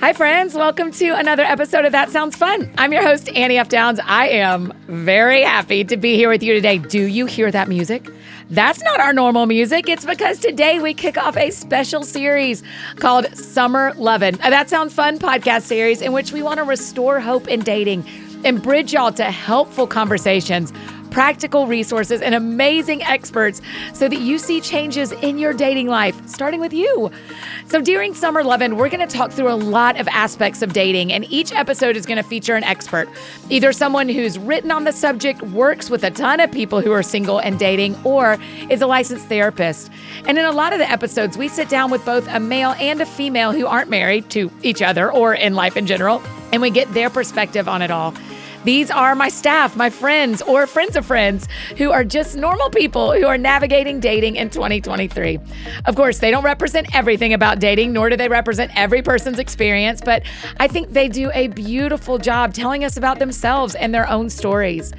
Hi, friends. Welcome to another episode of That Sounds Fun. I'm your host, Annie F. Downs. I am very happy to be here with you today. Do you hear that music? That's not our normal music. It's because today we kick off a special series called Summer Lovin'. That Sounds Fun podcast series in which we want to restore hope in dating and bridge y'all to helpful conversations, practical resources, and amazing experts so that you see changes in your dating life, starting with you. So during Summer Lovin', we're going to talk through a lot of aspects of dating, and each episode is going to feature an expert, either someone who's written on the subject, works with a ton of people who are single and dating, or is a licensed therapist. And in a lot of the episodes, we sit down with both a male and a female who aren't married to each other or in life in general, and we get their perspective on it all. These are my staff, my friends, or friends of friends who are just normal people who are navigating dating in 2023. Of course, they don't represent everything about dating, nor do they represent every person's experience, but I think they do a beautiful job telling us about themselves and their own stories.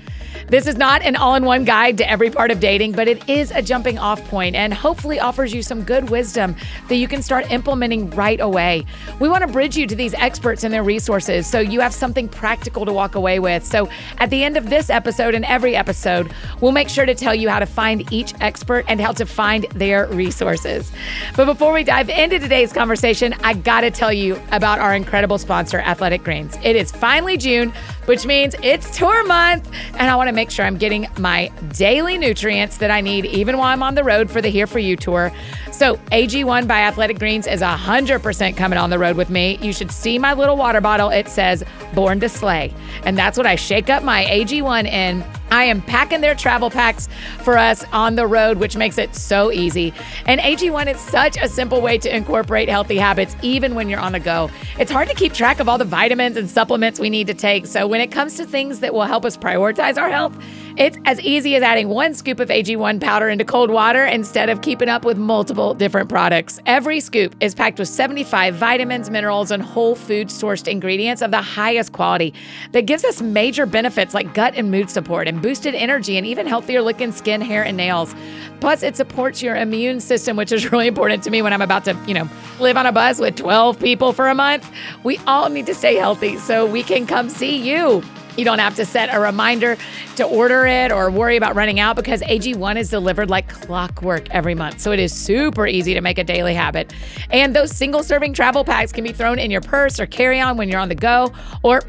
This is not an all-in-one guide to every part of dating, but it is a jumping off point and hopefully offers you some good wisdom that you can start implementing right away. We want to bridge you to these experts and their resources so you have something practical to walk away with. So at the end of this episode and every episode, we'll make sure to tell you how to find each expert and how to find their resources. But before we dive into today's conversation, I got to tell you about our incredible sponsor, Athletic Greens. It is finally June, which means it's tour month, and I want to make sure I'm getting my daily nutrients that I need even while I'm on the road for the Here For You tour. So AG1 by Athletic Greens is 100% coming on the road with me. You should see my little water bottle. It says Born to Slay. And that's what I shake up my AG1 in. I am packing their travel packs for us on the road, which makes it so easy. And AG1 is such a simple way to incorporate healthy habits, even when you're on the go. It's hard to keep track of all the vitamins and supplements we need to take. So when it comes to things that will help us prioritize our health, it's as easy as adding 1 scoop of AG1 powder into cold water instead of keeping up with multiple different products. Every scoop is packed with 75 vitamins, minerals, and whole food sourced ingredients of the highest quality that gives us major benefits like gut and mood support and boosted energy and even healthier looking skin, hair, and nails. Plus, it supports your immune system, which is really important to me when I'm about to, live on a bus with 12 people for a month. We all need to stay healthy so we can come see you. You don't have to set a reminder to order it or worry about running out because AG1 is delivered like clockwork every month. So it is super easy to make a daily habit. And those single serving travel packs can be thrown in your purse or carry on when you're on the go or,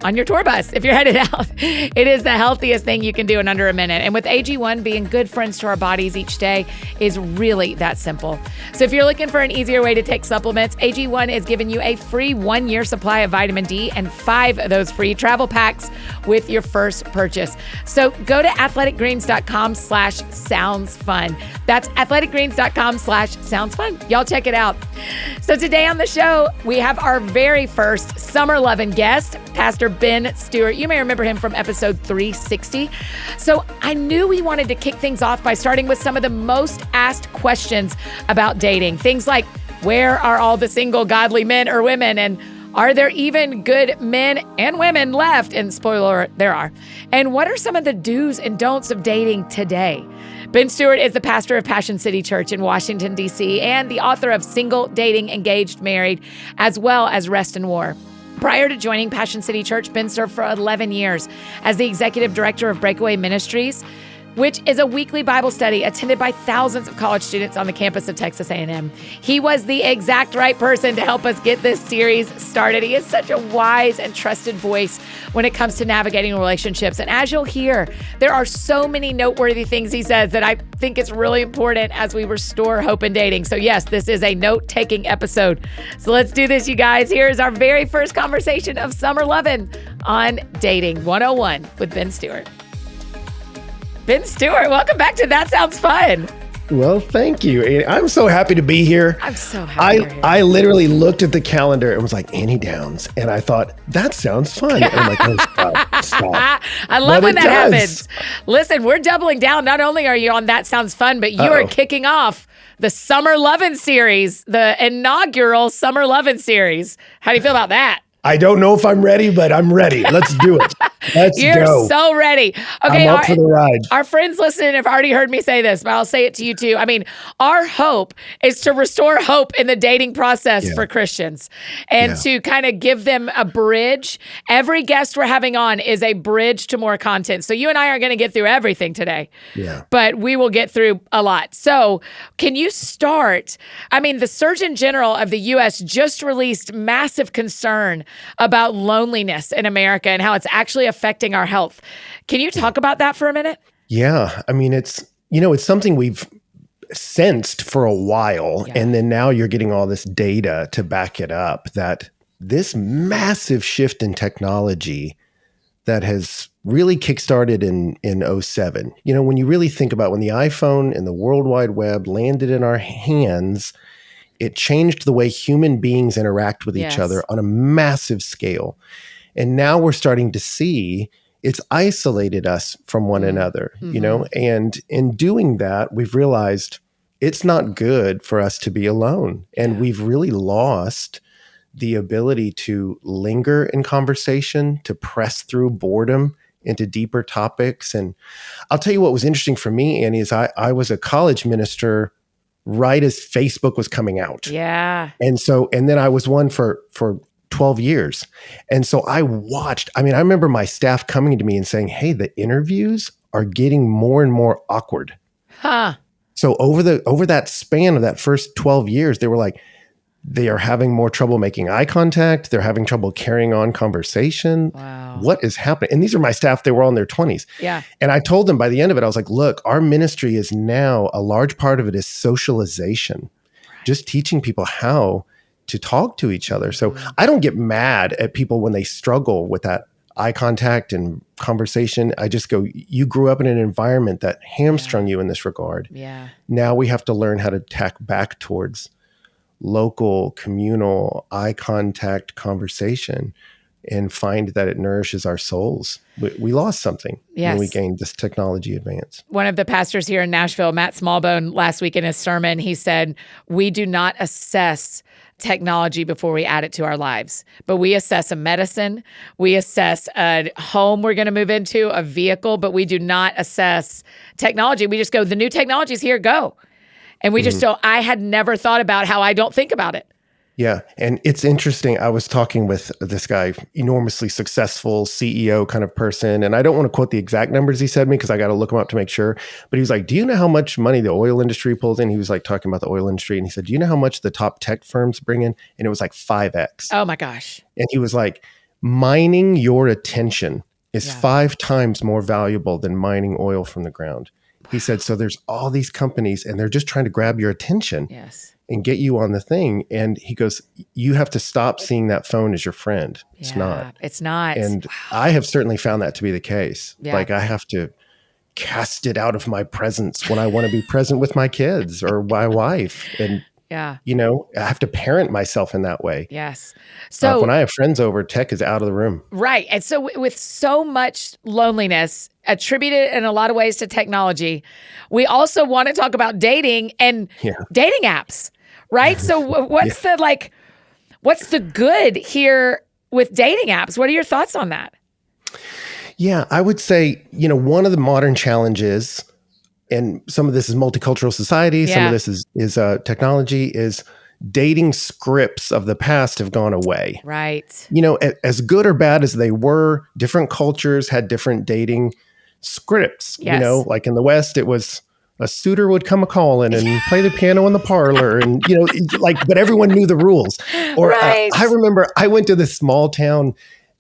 on your tour bus if you're headed out. It is the healthiest thing you can do in under a minute. And with AG1 being good friends to our bodies each day is really that simple. So if you're looking for an easier way to take supplements, AG1 is giving you a free 1-year supply of vitamin D and 5 of those free travel packs with your first purchase. So go to athleticgreens.com/soundsfun. That's athleticgreens.com/soundsfun. Y'all check it out. So today on the show, we have our very first Summer Lovin' guest, Pastor Ben Stuart. You may remember him from episode 360. So I knew we wanted to kick things off by starting with some of the most asked questions about dating. Things like, where are all the single godly men or women? And are there even good men and women left? And spoiler, there are. And what are some of the do's and don'ts of dating today? Ben Stuart is the pastor of Passion City Church in Washington, D.C., and the author of Single, Dating, Engaged, Married, as well as Rest and War. Prior to joining Passion City Church, Ben served for 11 years as the executive director of Breakaway Ministries, which is a weekly Bible study attended by thousands of college students on the campus of Texas A&M. He was the exact right person to help us get this series started. He is such a wise and trusted voice when it comes to navigating relationships. And as you'll hear, there are so many noteworthy things he says that I think it's really important as we restore hope in dating. So yes, this is a note-taking episode. So let's do this, you guys. Here is our very first conversation of Summer Lovin' on Dating 101 with Ben Stuart. Ben Stuart, welcome back to That Sounds Fun. Well, thank you. I'm so happy to be here. I'm so happy you're here. I literally looked at the calendar and was like, Annie Downs. And I thought, that sounds fun. And I'm like, oh, stop. I love when that happens. Listen, we're doubling down. Not only are you on That Sounds Fun, but you are kicking off the Summer Lovin' series, the inaugural Summer Lovin' series. How do you feel about that? I don't know if I'm ready, but I'm ready. Let's do it. Let's You're go. so ready. Okay, I'm up for the ride. our friends listening have already heard me say this, but I'll say it to you too. I mean, our hope is to restore hope in the dating process Yeah. for Christians and Yeah. to kind of give them a bridge. Every guest we're having on is a bridge to more content. So you and I aren't going to get through everything today, but we will get through a lot. So can you start? I mean, the Surgeon General of the U.S. just released massive concern about loneliness in America and how it's actually affecting our health. Can you talk about that for a minute? Yeah. I mean, it's something we've sensed for a while. Yeah. And then now you're getting all this data to back it up, that this massive shift in technology that has really kickstarted in 07. When you really think about when the iPhone and the World Wide Web landed in our hands, it changed the way human beings interact with each other on a massive scale. And now we're starting to see it's isolated us from one another, and in doing that, we've realized it's not good for us to be alone. And we've really lost the ability to linger in conversation, to press through boredom into deeper topics. And I'll tell you what was interesting for me, Annie, is I was a college minister right as Facebook was coming out. Yeah. And then I was one for 12 years. And so I remember my staff coming to me and saying, hey, the interviews are getting more and more awkward. Huh. So over that span of that first 12 years, they were like, they are having more trouble making eye contact. They're having trouble carrying on conversation. Wow. What is happening? And these are my staff. They were all in their 20s. Yeah. And I told them by the end of it, I was like, look, our ministry is now, a large part of it is socialization, just teaching people how to talk to each other. So I don't get mad at people when they struggle with that eye contact and conversation. I just go, you grew up in an environment that hamstrung you in this regard. Yeah. Now we have to learn how to tack back towards local, communal, eye contact conversation and find that it nourishes our souls. We lost something when we gained this technology advance. One of the pastors here in Nashville, Matt Smallbone, last week in his sermon, he said, we do not assess technology before we add it to our lives, but we assess a medicine, we assess a home we're going to move into, a vehicle, but we do not assess technology. We just go, the new technology's here, go. And we just don't, I had never thought about how I don't think about it. Yeah. And it's interesting. I was talking with this guy, enormously successful CEO kind of person. And I don't want to quote the exact numbers he said to me because I got to look them up to make sure. But he was like, do you know how much money the oil industry pulls in? He was like talking about the oil industry. And he said, do you know how much the top tech firms bring in? And it was like 5x. Oh my gosh. And he was like, mining your attention is 5 times more valuable than mining oil from the ground. He said, so there's all these companies and they're just trying to grab your attention and get you on the thing. And he goes, you have to stop seeing that phone as your friend. It's not. It's not. And I have certainly found that to be the case. Like I have to cast it out of my presence when I want to be present with my kids or my wife. And I have to parent myself in that way. Yes. So when I have friends over, tech is out of the room. Right. And so with so much loneliness attributed in a lot of ways to technology, we also want to talk about dating and dating apps, right? So what's the good here with dating apps? What are your thoughts on that? Yeah, I would say, one of the modern challenges, and some of this is multicultural society, some of this is technology, is dating scripts of the past have gone away. Right. As good or bad as they were, different cultures had different dating scripts. Yes. Like in the West, it was a suitor would come a-calling and play the piano in the parlor, and but everyone knew the rules. Or I remember I went to this small town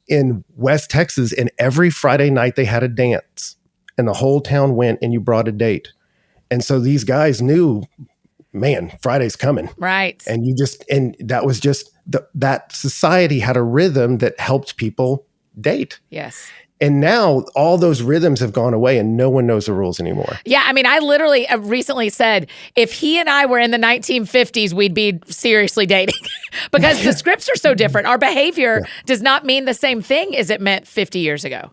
in West Texas, and every Friday night they had a dance. And the whole town went and you brought a date. And so these guys knew, man, Friday's coming. Right. And that was just, that society had a rhythm that helped people date. Yes. And now all those rhythms have gone away and no one knows the rules anymore. Yeah. I mean, I literally recently said, if he and I were in the 1950s, we'd be seriously dating because the scripts are so different. Our behavior does not mean the same thing as it meant 50 years ago.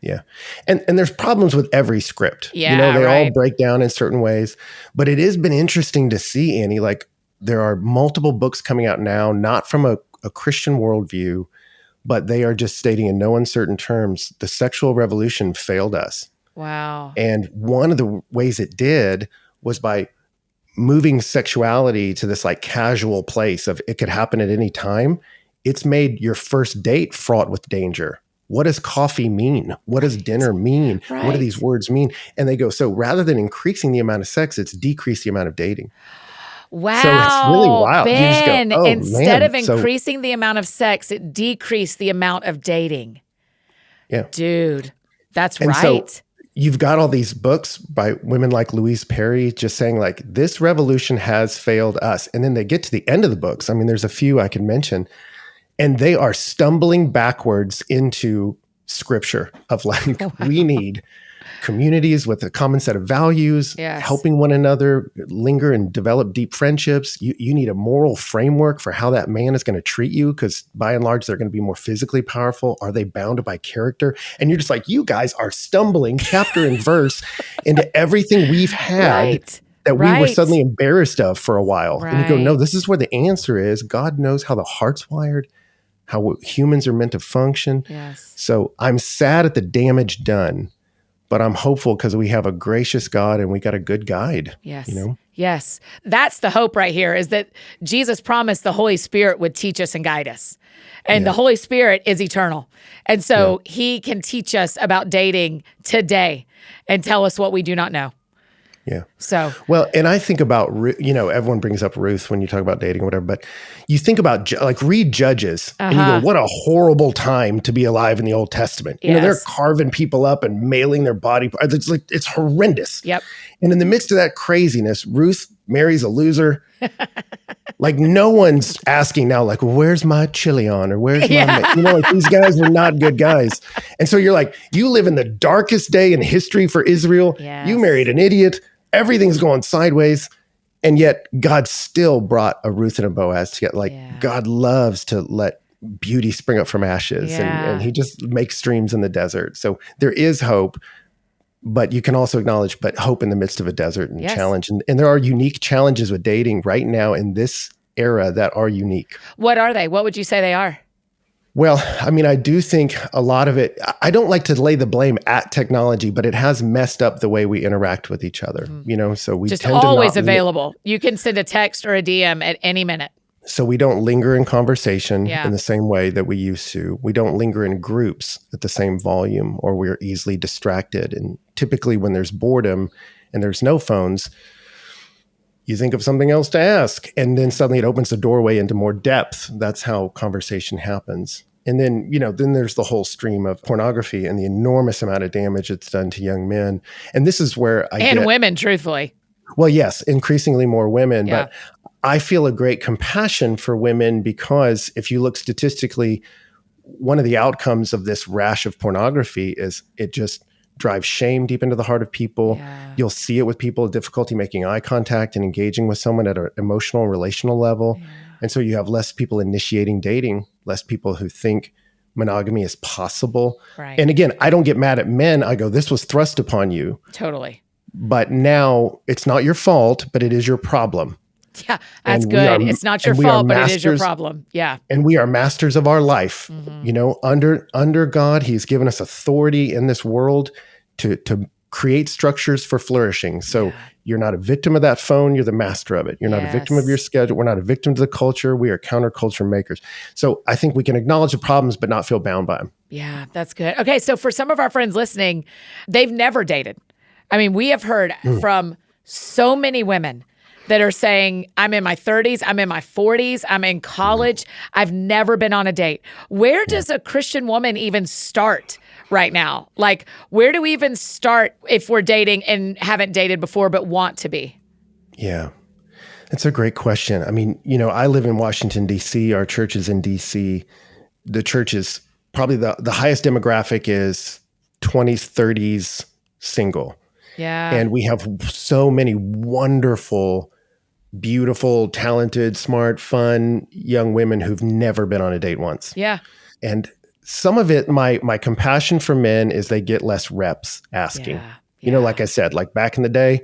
Yeah. And there's problems with every script. Yeah, they all break down in certain ways. But it has been interesting to see, Annie, like there are multiple books coming out now, not from a Christian worldview, but they are just stating in no uncertain terms, the sexual revolution failed us. Wow. And one of the ways it did was by moving sexuality to this like casual place of it could happen at any time. It's made your first date fraught with danger. What does coffee mean? What does dinner mean? Right. What do these words mean? And they go, so rather than increasing the amount of sex, it's decreased the amount of dating. Wow. So it's really wild. Ben, You just go, oh, instead man. of increasing the amount of sex, it decreased the amount of dating. Yeah. Dude, that's And right. so you've got all these books by women like Louise Perry just saying like, this revolution has failed us. And then they get to the end of the books. I mean, there's a few I can mention, and they are stumbling backwards into scripture of like, we need communities with a common set of values, helping one another linger and develop deep friendships. You need a moral framework for how that man is going to treat you, because by and large, they're going to be more physically powerful. Are they bound by character? And you're just like, you guys are stumbling chapter and verse into everything we've had that we were suddenly embarrassed of for a while. And you go, no, this is where the answer is. God knows how the heart's wired, how humans are meant to function. Yes. So I'm sad at the damage done, but I'm hopeful because we have a gracious God and we got a good guide. Yes. You know? Yes. That's the hope right here, is that Jesus promised the Holy Spirit would teach us and guide us. And the Holy Spirit is eternal. And so he can teach us about dating today and tell us what we do not know. Yeah. So, well, and I think about, everyone brings up Ruth when you talk about dating or whatever, but you think about like read Judges and you go, what a horrible time to be alive in the Old Testament. You know, they're carving people up and mailing their body. It's like, it's horrendous. Yep. And in the midst of that craziness, Ruth marries a loser. Like no one's asking now, like, well, where's my Chilion or where's my, like these guys were not good guys. And so you're like, you live in the darkest day in history for Israel. Yes. You married an idiot. Everything's going sideways. And yet God still brought a Ruth and a Boaz together. Like God loves to let beauty spring up from ashes and he just makes streams in the desert. So there is hope, but you can also acknowledge, but hope in the midst of a desert and challenge. And there are unique challenges with dating right now in this era that are unique. What are they? What would you say they are? Well, I mean, I do think a lot of it, I don't like to lay the blame at technology, but it has messed up the way we interact with each other, so we just tend always to available. You can send a text or a DM at any minute. So we don't linger in conversation in the same way that we used to. We don't linger in groups at the same volume, or we're easily distracted. And typically when there's boredom and there's no phones, you think of something else to ask. And then suddenly it opens the doorway into more depth. That's how conversation happens. And then, then there's the whole stream of pornography and the enormous amount of damage it's done to young men. And this is where women, truthfully. Well, yes, increasingly more women. But I feel a great compassion for women because if you look statistically, one of the outcomes of this rash of pornography is it just drives shame deep into the heart of people. Yeah. You'll see it with people with difficulty making eye contact and engaging with someone at an emotional and relational level. Yeah. And so you have less people initiating dating, less people who think monogamy is possible. Right. And again, I don't get mad at men. I go, this was thrust upon you. Totally. But now it's not your fault, but it is your problem. Yeah, that's good. It's not your fault, but it is your problem. Yeah. And we are masters of our life. Under God, he's given us authority in this world to create structures for flourishing. So you're not a victim of that phone, you're the master of it. You're not a victim of your schedule. We're not a victim to the culture. We are counterculture makers. So I think we can acknowledge the problems, but not feel bound by them. Yeah, that's good. Okay, so for some of our friends listening, they've never dated. I mean, we have heard from so many women that are saying, I'm in my 30s, I'm in my 40s, I'm in college, I've never been on a date. Where does a Christian woman even start right now? Like, where do we even start if we're dating and haven't dated before but want to be? Yeah, that's a great question. I mean, I live in Washington, D.C. Our church is in D.C. The church is probably the highest demographic is 20s, 30s, single. Yeah. And we have so many wonderful, beautiful, talented, smart, fun young women who've never been on a date once. Yeah. And some of it, my compassion for men is they get less reps asking. Yeah. Like I said, like back in the day,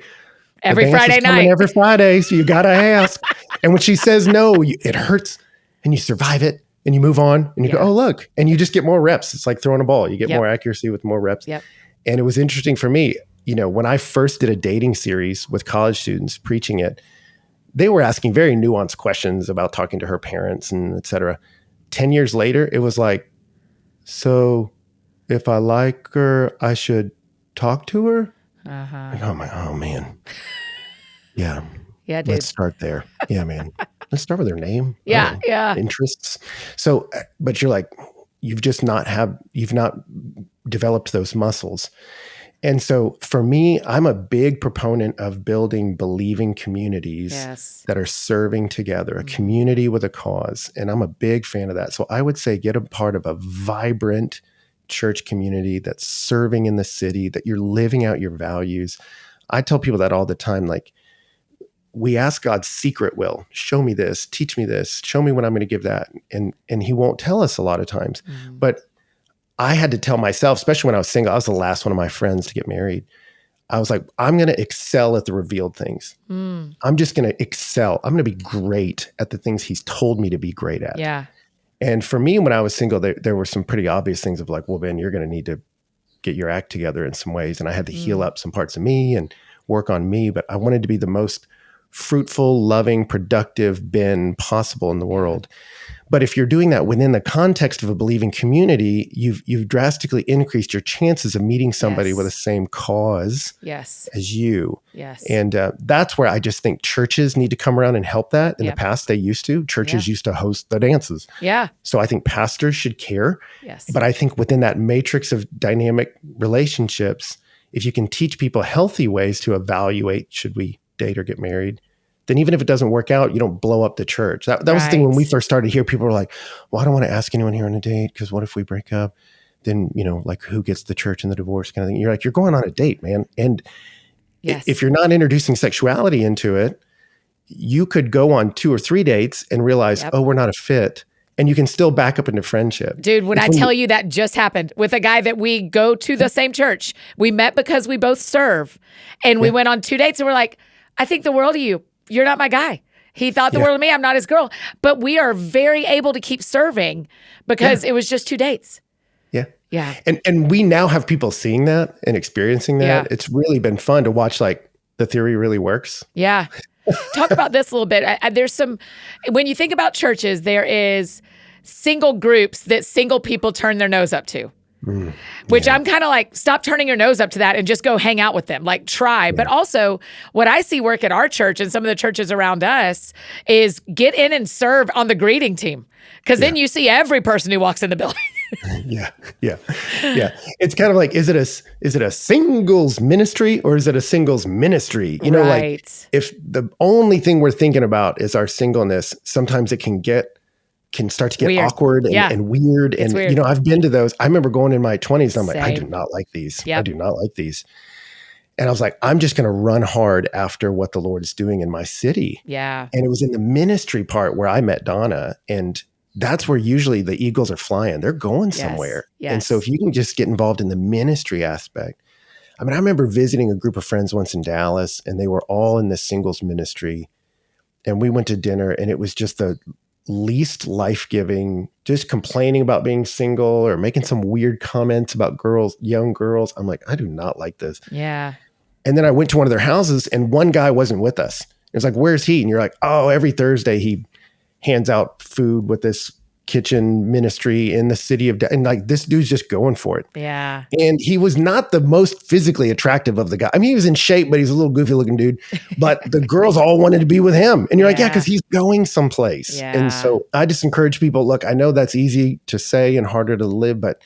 every Friday night. Every Friday, so you got to ask. And when she says no, it hurts and you survive it. and you move on and you go, Yeah. oh, look, and you just get more reps. It's like throwing a ball. You get Yep. more accuracy with more reps. Yep. And it was interesting for me, when I first did a dating series with college students preaching it, they were asking very nuanced questions about talking to her parents and et cetera. 10 years later, it was like, so if I like her, I should talk to her? Like, oh man. Yeah. Yeah, dude. Let's start there. Yeah, man. Let's start with her name. Yeah. Yeah. Interests. So, but you're like, you've not developed those muscles. And so for me, I'm a big proponent of building believing communities that are serving together, a community with a cause. And I'm a big fan of that. So I would say get a part of a vibrant church community that's serving in the city, that you're living out your values. I tell people that all the time, like, we ask God's secret will. Show me this, teach me this, show me when I'm going to give that. And he won't tell us a lot of times. But I had to tell myself, especially when I was single, I was the last one of my friends to get married. I was like, I'm going to excel at the revealed things. I'm just going to excel. I'm going to be great at the things he's told me to be great at. Yeah. And for me, when I was single, there were some pretty obvious things of like, well, Ben, you're going to need to get your act together in some ways. And I had to heal up some parts of me and work on me. But I wanted to be the most fruitful, loving, productive Ben possible in the world. But if you're doing that within the context of a believing community, you've drastically increased your chances of meeting somebody with the same cause as you. Yes. And that's where I just think churches need to come around and help that. In the past, they used to. Churches used to host the dances. Yeah. So I think pastors should care. Yes. But I think within that matrix of dynamic relationships, if you can teach people healthy ways to evaluate, should we date or get married, then even if it doesn't work out, you don't blow up the church. That was the thing when we first started here. People were like, well, I don't want to ask anyone here on a date because what if we break up? Then, like who gets the church and the divorce kind of thing. You're like, you're going on a date, man. And if you're not introducing sexuality into it, you could go on 2 or 3 dates and realize, oh, we're not a fit. And you can still back up into friendship. Dude, when I tell you that just happened with a guy that we go to the same church. We met because we both serve. And we went on 2 dates and we're like, I think the world of you. You're not my guy. He thought the world of me. I'm not his girl. But we are very able to keep serving because it was just 2 dates. Yeah. Yeah. And we now have people seeing that and experiencing that. Yeah. It's really been fun to watch, like, the theory really works. Yeah. Talk about this a little bit. There's some, when you think about churches, there is single groups that single people turn their nose up to. Which I'm kind of like, stop turning your nose up to that and just go hang out with them. Like, try. But also, what I see work at our church and some of the churches around us is get in and serve on the greeting team. Because then you see every person who walks in the building. Yeah. It's kind of like, is it a singles ministry or is it a singles ministry? You know, like, if the only thing we're thinking about is our singleness, sometimes it can start to get weird. Awkward and weird. And, weird. I've been to those. I remember going in my 20s and I'm like, I do not like these. Yep. I do not like these. And I was like, I'm just going to run hard after what the Lord is doing in my city. Yeah. And it was in the ministry part where I met Donna. And that's where usually the eagles are flying. They're going somewhere. Yes. And so if you can just get involved in the ministry aspect. I mean, I remember visiting a group of friends once in Dallas and they were all in the singles ministry. And we went to dinner and it was just the least life-giving, just complaining about being single or making some weird comments about young girls. I'm like, I do not like this. Yeah. And then I went to one of their houses and one guy wasn't with us. It was like, where's he? And you're like, oh, every Thursday he hands out food with this kitchen ministry in the city of, and like, this dude's just going for it. Yeah. And he was not the most physically attractive of the guy. I mean, he was in shape, but he's a little goofy looking dude, but the girls all wanted to be with him. And you're like, because he's going someplace. Yeah. And so I just encourage people, look, I know that's easy to say and harder to live, but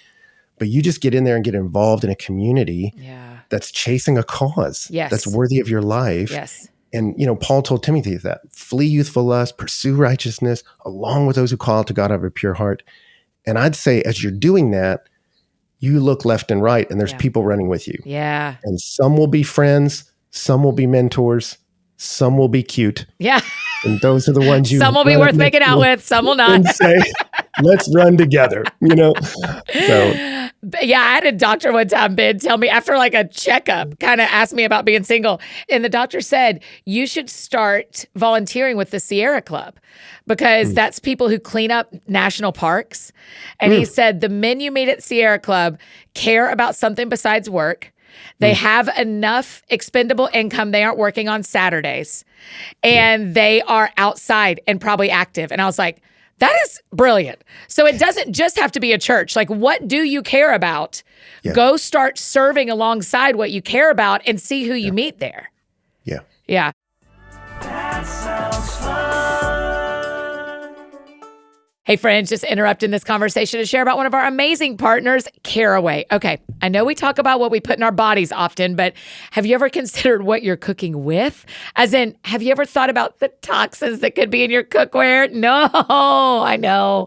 you just get in there and get involved in a community that's chasing a cause that's worthy of your life. Yes. And, Paul told Timothy that flee youthful lust, pursue righteousness, along with those who call out to God out of a pure heart. And I'd say as you're doing that, you look left and right and there's people running with you. Yeah. And some will be friends, some will be mentors, some will be cute. Yeah. And those are the ones you some will be worth making out with, some will not. And say, let's run together, So Yeah, I had a doctor one time, Ben, tell me after like a checkup, kind of asked me about being single. And the doctor said, you should start volunteering with the Sierra Club because that's people who clean up national parks. And he said, the men you meet at Sierra Club care about something besides work. They have enough expendable income. They aren't working on Saturdays and they are outside and probably active. And I was like, that is brilliant. So it doesn't just have to be a church. Like, what do you care about? Yeah. Go start serving alongside what you care about and see who you meet there. Yeah. Yeah. That sounds fun. Hey, friends, just interrupting this conversation to share about one of our amazing partners, Caraway. Okay, I know we talk about what we put in our bodies often, but have you ever considered what you're cooking with? As in, have you ever thought about the toxins that could be in your cookware? No, I know.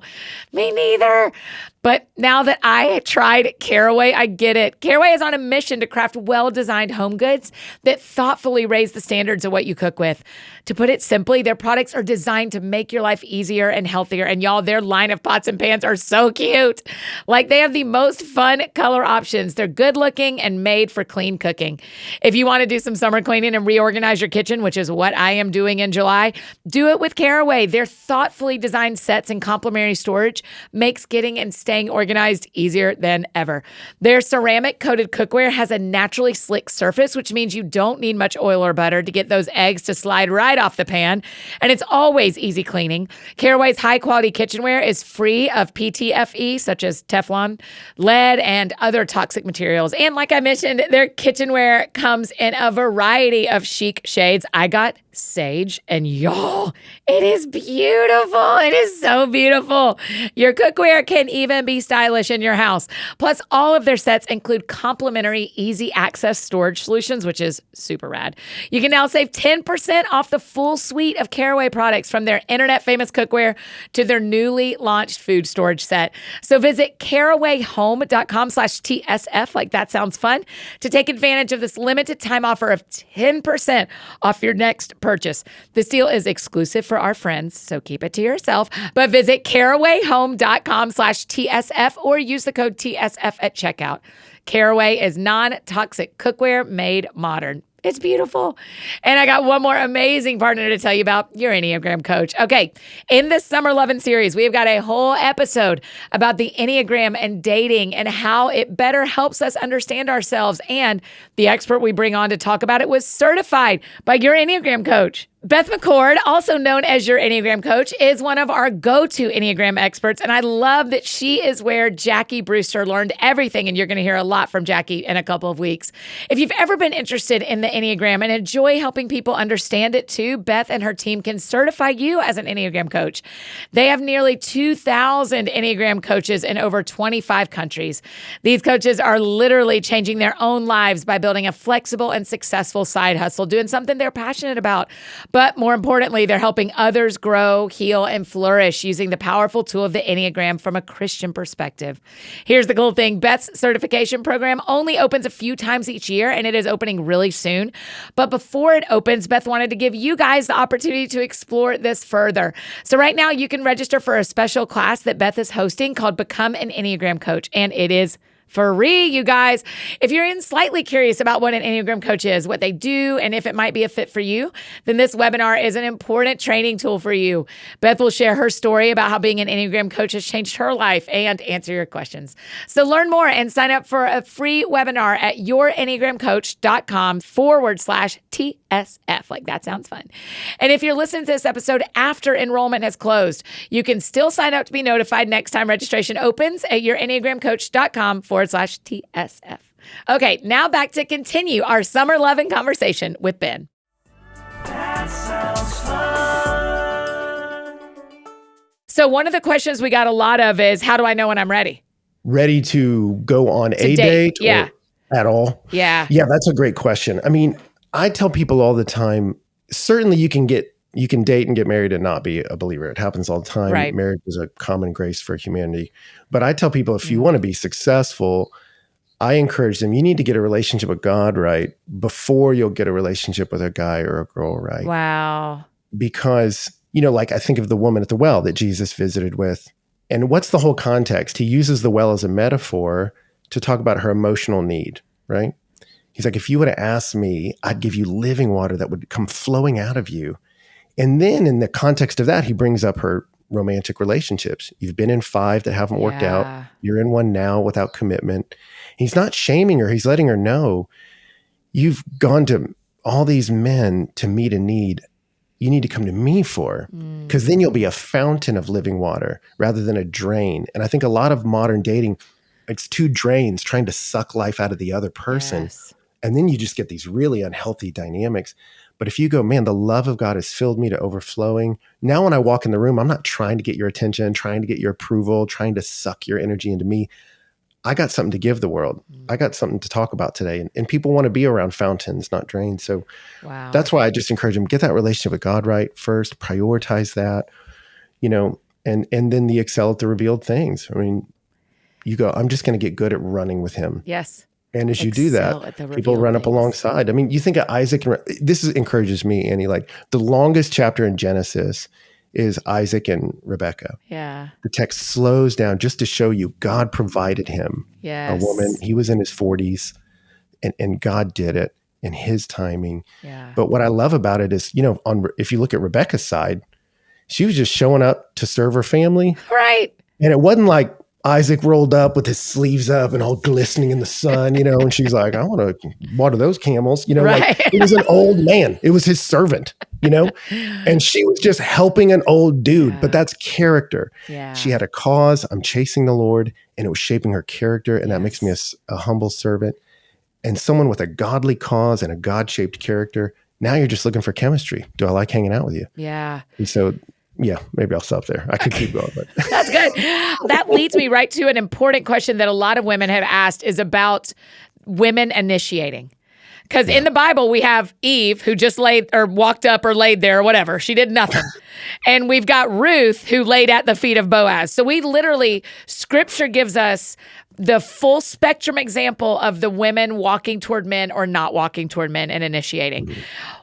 Me neither. But now that I tried Caraway, I get it. Caraway is on a mission to craft well-designed home goods that thoughtfully raise the standards of what you cook with. To put it simply, their products are designed to make your life easier and healthier. And y'all, their line of pots and pans are so cute. Like, they have the most fun color options. They're good looking and made for clean cooking. If you want to do some summer cleaning and reorganize your kitchen, which is what I am doing in July, do it with Caraway. Their thoughtfully designed sets and complementary storage makes getting and staying organized easier than ever. Their ceramic coated cookware has a naturally slick surface, which means you don't need much oil or butter to get those eggs to slide right off the pan. And it's always easy cleaning. Caraway's high quality kitchenware is free of PTFE, such as Teflon, lead, and other toxic materials. And like I mentioned, their kitchenware comes in a variety of chic shades. I got sage, and y'all, it is beautiful. It is so beautiful. Your cookware can even be stylish in your house. Plus, all of their sets include complimentary easy access storage solutions, which is super rad. You can now save 10% off the full suite of Caraway products, from their internet famous cookware to their newly launched food storage set. So visit carawayhome.com/TSF, like that sounds fun, to take advantage of this limited time offer of 10% off your next purchase. This deal is exclusive for our friends, so keep it to yourself. But visit carawayhome.com/TSF or use the code TSF at checkout. Caraway is non-toxic cookware made modern. It's beautiful. And I got one more amazing partner to tell you about, your Enneagram coach. Okay, in this Summer Lovin series, we've got a whole episode about the Enneagram and dating and how it better helps us understand ourselves. And the expert we bring on to talk about it was certified by your Enneagram coach. Beth McCord, also known as your Enneagram coach, is one of our go-to Enneagram experts, and I love that she is where Jackie Brewster learned everything, and you're going to hear a lot from Jackie in a couple of weeks. If you've ever been interested in the Enneagram and enjoy helping people understand it too, Beth and her team can certify you as an Enneagram coach. They have nearly 2,000 Enneagram coaches in over 25 countries. These coaches are literally changing their own lives by building a flexible and successful side hustle, doing something they're passionate about. But more importantly, they're helping others grow, heal, and flourish using the powerful tool of the Enneagram from a Christian perspective. Here's the cool thing. Beth's certification program only opens a few times each year, and it is opening really soon. But before it opens, Beth wanted to give you guys the opportunity to explore this further. So right now, you can register for a special class that Beth is hosting called Become an Enneagram Coach, and it is free, you guys. If you're even slightly curious about what an Enneagram coach is, what they do, and if it might be a fit for you, then this webinar is an important training tool for you. Beth will share her story about how being an Enneagram coach has changed her life and answer your questions. So learn more and sign up for a free webinar at yourenneagramcoach.com/TSF. Like that sounds fun. And if you're listening to this episode after enrollment has closed, you can still sign up to be notified next time registration opens at yourenneagramcoach.com/TSF. Okay, now back to continue our Summer Lovin conversation with Ben. That sounds fun. So one of the questions we got a lot of is, how do I know when I'm ready? Ready to go on a date? Yeah. Or at all? Yeah. Yeah, that's a great question. I mean, I tell people all the time, certainly you can date and get married and not be a believer. It happens all the time. Right. Marriage is a common grace for humanity. But I tell people, if you want to be successful, I encourage them, you need to get a relationship with God right before you'll get a relationship with a guy or a girl right. Wow. Because, like I think of the woman at the well that Jesus visited with. And what's the whole context? He uses the well as a metaphor to talk about her emotional need, right? He's like, if you would have asked me, I'd give you living water that would come flowing out of you. And then in the context of that, he brings up her romantic relationships. You've been in 5 that haven't worked out. Yeah. You're in one now without commitment. He's not shaming her. He's letting her know you've gone to all these men to meet a need you need to come to me for, because then you'll be a fountain of living water rather than a drain. And I think a lot of modern dating, it's 2 drains trying to suck life out of the other person. Yes. And then you just get these really unhealthy dynamics. But if you go, man, the love of God has filled me to overflowing. Now when I walk in the room, I'm not trying to get your attention, trying to get your approval, trying to suck your energy into me. I got something to give the world. I got something to talk about today. And people want to be around fountains, not drains. So Wow. that's why I just encourage them, get that relationship with God right first, prioritize that, and then the excel at the revealed things. I mean, you go, I'm just going to get good at running with him. Yes. And as you do Excel at that, the people revealed run up things. alongside. I mean, you think of Isaac, and encourages me, Annie, like the longest chapter in Genesis is Isaac and Rebekah. Yeah. The text slows down just to show you God provided him Yes. a woman. He was in his 40s and God did it in his timing. Yeah. But what I love about it is, if you look at Rebekah's side, she was just showing up to serve her family. Right. And it wasn't like Isaac rolled up with his sleeves up and all glistening in the sun, and she's like, I want to water those camels, Right. like it was an old man. It was his servant, and she was just helping an old dude, Yeah. but that's character. Yeah. She had a cause. I'm chasing the Lord, and it was shaping her character. And that makes me a humble servant and someone with a godly cause and a God-shaped character. Now you're just looking for chemistry. Do I like hanging out with you? Yeah. And so, yeah, maybe I'll stop there. I could keep going, but That's good. That leads me right to an important question that a lot of women have asked is about women initiating. Because in the Bible, we have Eve who just laid or walked up or laid there or whatever. She did nothing. And we've got Ruth who laid at the feet of Boaz. So we literally, scripture gives us the full spectrum example of the women walking toward men or not walking toward men and initiating.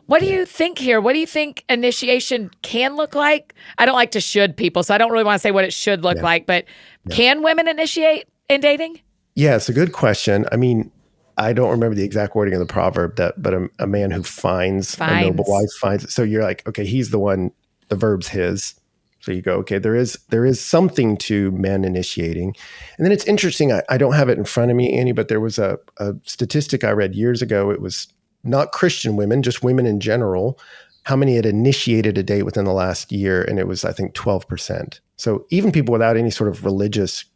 What do you think here? What do you think initiation can look like? I don't like to should people, so I don't really want to say what it should look like, but can women initiate in dating? yeah, it's a good question. I mean, I don't remember the exact wording of the proverb but a man who finds a noble wife finds. So you're like, okay, he's the one, the verb's his. So you go, okay, there is something to men initiating. And then it's interesting, I don't have it in front of me, Annie, but there was a statistic I read years ago. It was not Christian women, just women in general, how many had initiated a date within the last year. And it was, I think, 12%. So even people without any sort of religious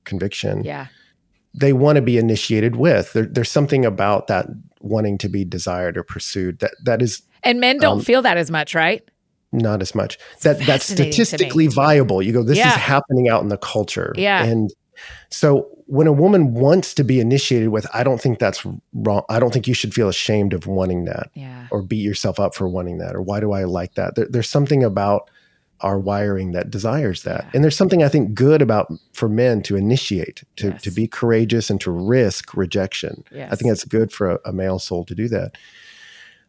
conviction, they want to be initiated with. There's something about that wanting to be desired or pursued that is. And men don't feel that as much, right? Not as much. That's fascinating to me. statistically viable. You go, this is happening out in the culture. Yeah. And so when a woman wants to be initiated with, I don't think that's wrong. I don't think you should feel ashamed of wanting that or beat yourself up for wanting that. Or why do I like that? There's something about our wiring that desires that. And there's something I think good about for men to initiate, to be courageous and to risk rejection. I think that's good for a male soul to do that.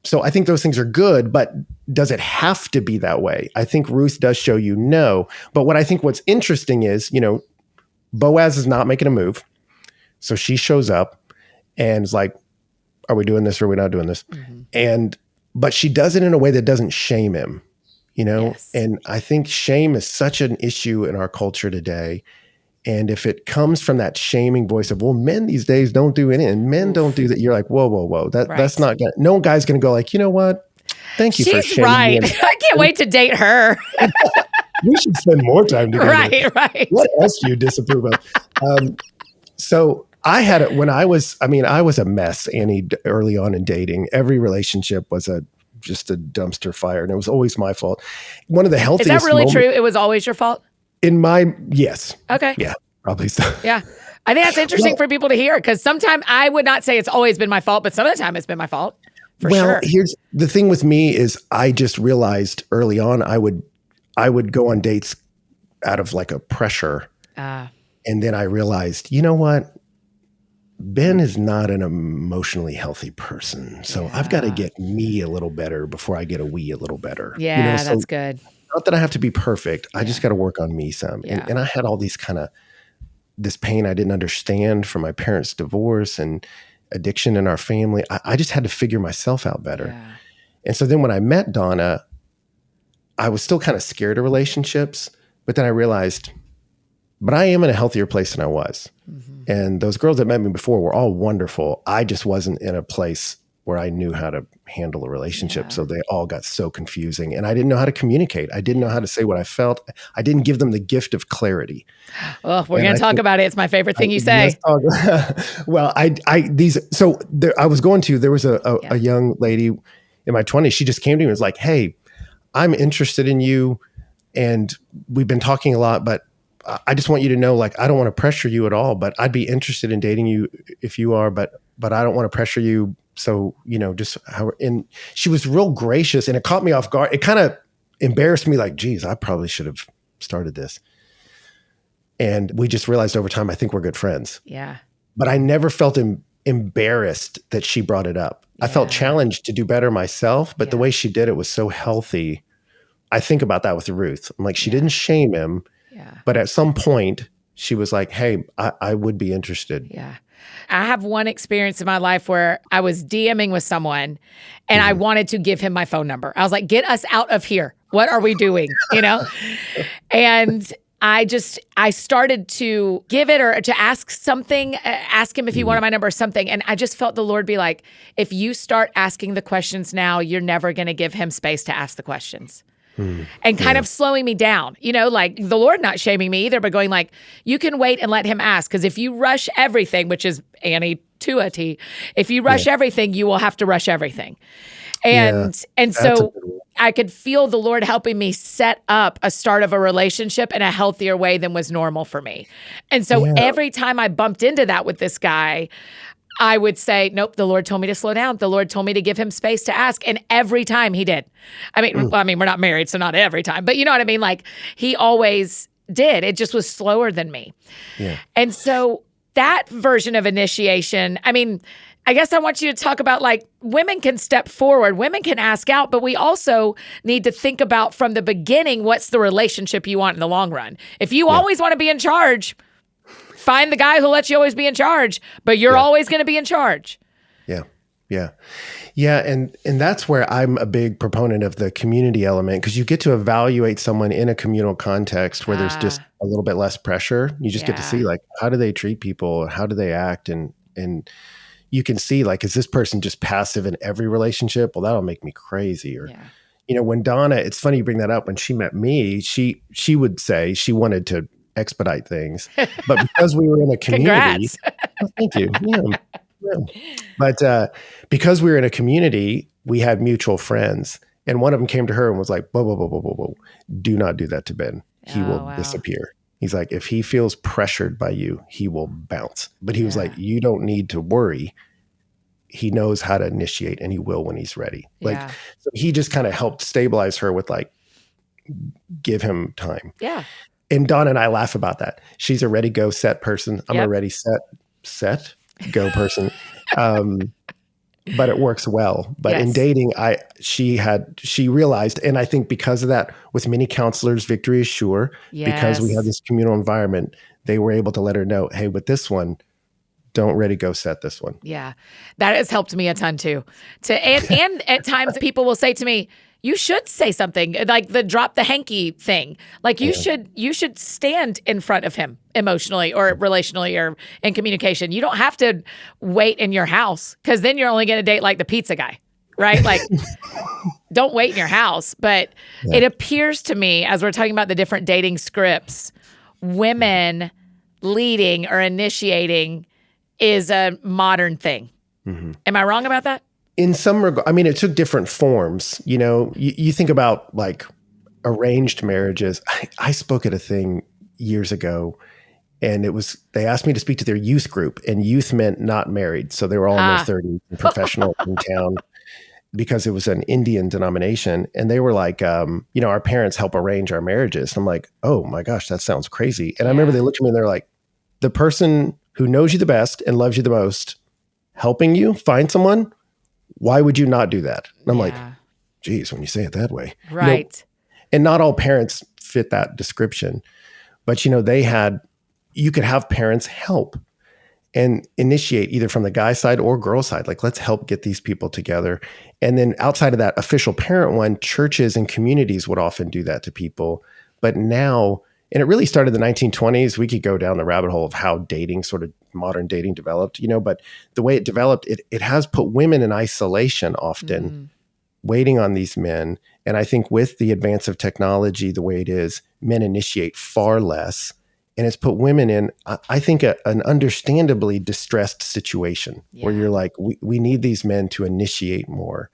So I think those things are good, but does it have to be that way? I think Ruth does show you no. But what I think what's interesting is, Boaz is not making a move. So she shows up and is like, are we doing this or are we not doing this? But she does it in a way that doesn't shame him, And I think shame is such an issue in our culture today. And if it comes from that shaming voice of, well, men these days don't do anything, and men don't do that, you're like, whoa. That's not gonna, no guy's going to go like, you know what? Thank you for She's shaming right. me. I can't wait to date her. We should spend more time together. Right. What else do you disapprove of? So I had it when I was a mess, Annie, early on in dating. Every relationship was just a dumpster fire, and it was always my fault. One of the healthiest Is that really true? It was always your fault? Yes. Okay. Yeah, probably so. Yeah. I think that's interesting for people to hear, because sometimes I would not say it's always been my fault, but some of the time it's been my fault. For sure. Here's the thing with me is I just realized early on I would go on dates out of like a pressure. And then I realized, you know what? Ben is not an emotionally healthy person. So I've got to get me a little better before I get a we a little better. Yeah, that's good. Not that I have to be perfect. I just got to work on me some. Yeah. And I had all these kind of this pain I didn't understand from my parents' divorce and addiction in our family. I just had to figure myself out better. Yeah. And so then when I met Donna, I was still kind of scared of relationships, but then I realized, but I am in a healthier place than I was. Mm-hmm. And those girls that met me before were all wonderful. I just wasn't in a place where I knew how to handle a relationship. Yeah. So they all got so confusing and I didn't know how to communicate. I didn't know how to say what I felt. I didn't give them the gift of clarity. Oh, we're going to talk about it. It's my favorite thing you say. Well, there was a young lady in my 20s. She just came to me and was like, hey, I'm interested in you. And we've been talking a lot, but I just want you to know, like, I don't want to pressure you at all, but I'd be interested in dating you if you are, but I don't want to pressure you. So, just how, and she was real gracious and it caught me off guard. It kind of embarrassed me, like, geez, I probably should have started this. And we just realized over time, I think we're good friends. Yeah. But I never felt embarrassed that she brought it up. I felt challenged to do better myself, but the way she did it was so healthy. I think about that with Ruth. I'm like, she didn't shame him, but at some point she was like, hey, I would be interested. Yeah. I have one experience in my life where I was DMing with someone and I wanted to give him my phone number. I was like, get us out of here. What are we doing? And I started to give it or to ask something, ask him if he wanted my number or something. And I just felt the Lord be like, if you start asking the questions now, you're never going to give him space to ask the questions. And kind of slowing me down, like the Lord not shaming me either, but going like, you can wait and let him ask. Because if you rush everything, which is Annie to a T, if you rush everything, you will have to rush everything. And so I could feel the Lord helping me set up a start of a relationship in a healthier way than was normal for me. And so every time I bumped into that with this guy, I would say, nope, the Lord told me to slow down. The Lord told me to give him space to ask. And every time he did. I mean, we're not married, so not every time. But you know what I mean? Like, he always did. It just was slower than me. Yeah. And so that version of initiation, I mean, I guess I want you to talk about, like, women can step forward, women can ask out, but we also need to think about from the beginning, what's the relationship you want in the long run? If you always want to be in charge, find the guy who lets you always be in charge, but you're always going to be in charge. Yeah. And that's where I'm a big proponent of the community element, because you get to evaluate someone in a communal context where there's just a little bit less pressure. You just get to see, like, how do they treat people? How do they act? And you can see, like, is this person just passive in every relationship? Well, that'll make me crazy. Or, when Donna, it's funny you bring that up. When she met me, she would say she wanted to expedite things, but because we were in a community, well, thank you. But because we were in a community, we had mutual friends, and one of them came to her and was like, whoa, do not do that to Ben. He will disappear. He's like, if he feels pressured by you, he will bounce. But he was like, you don't need to worry. He knows how to initiate, and he will when he's ready. Like, so he just kind of helped stabilize her with, like, give him time. Yeah. And Dawn and I laugh about that. She's a ready, go, set person. I'm a ready, set, go person. But it works well. But in dating, she realized, and I think because of that, with many counselors, victory is sure. Because we have this communal environment, they were able to let her know, hey, with this one, don't ready, go, set this one. Yeah. That has helped me a ton too. And at times people will say to me, you should say something, like the drop the hanky thing. Like, you should stand in front of him emotionally or relationally or in communication. You don't have to wait in your house, because then you're only going to date, like, the pizza guy, right? Like, don't wait in your house. But it appears to me, as we're talking about the different dating scripts, women leading or initiating is a modern thing. Mm-hmm. Am I wrong about that? In some regard, I mean, it took different forms. You think about, like, arranged marriages. I spoke at a thing years ago, and they asked me to speak to their youth group, and youth meant not married. So they were all in their 30s and professional in town, because it was an Indian denomination. And they were like, our parents help arrange our marriages. And I'm like, oh my gosh, that sounds crazy. And I remember they looked at me and they're like, the person who knows you the best and loves you the most helping you find someone, why would you not do that? And I'm like, geez, when you say it that way. Right. And not all parents fit that description. But, they had you could have parents help and initiate either from the guy side or girl side. Like, let's help get these people together. And then outside of that official parent one, churches and communities would often do that to people. But now, and it really started in the 1920s. We could go down the rabbit hole of how dating, sort of modern dating developed, but the way it developed, it has put women in isolation often, waiting on these men. And I think with the advance of technology, the way it is, men initiate far less. And it's put women in, I think, an understandably distressed situation where you're like, we need these men to initiate more.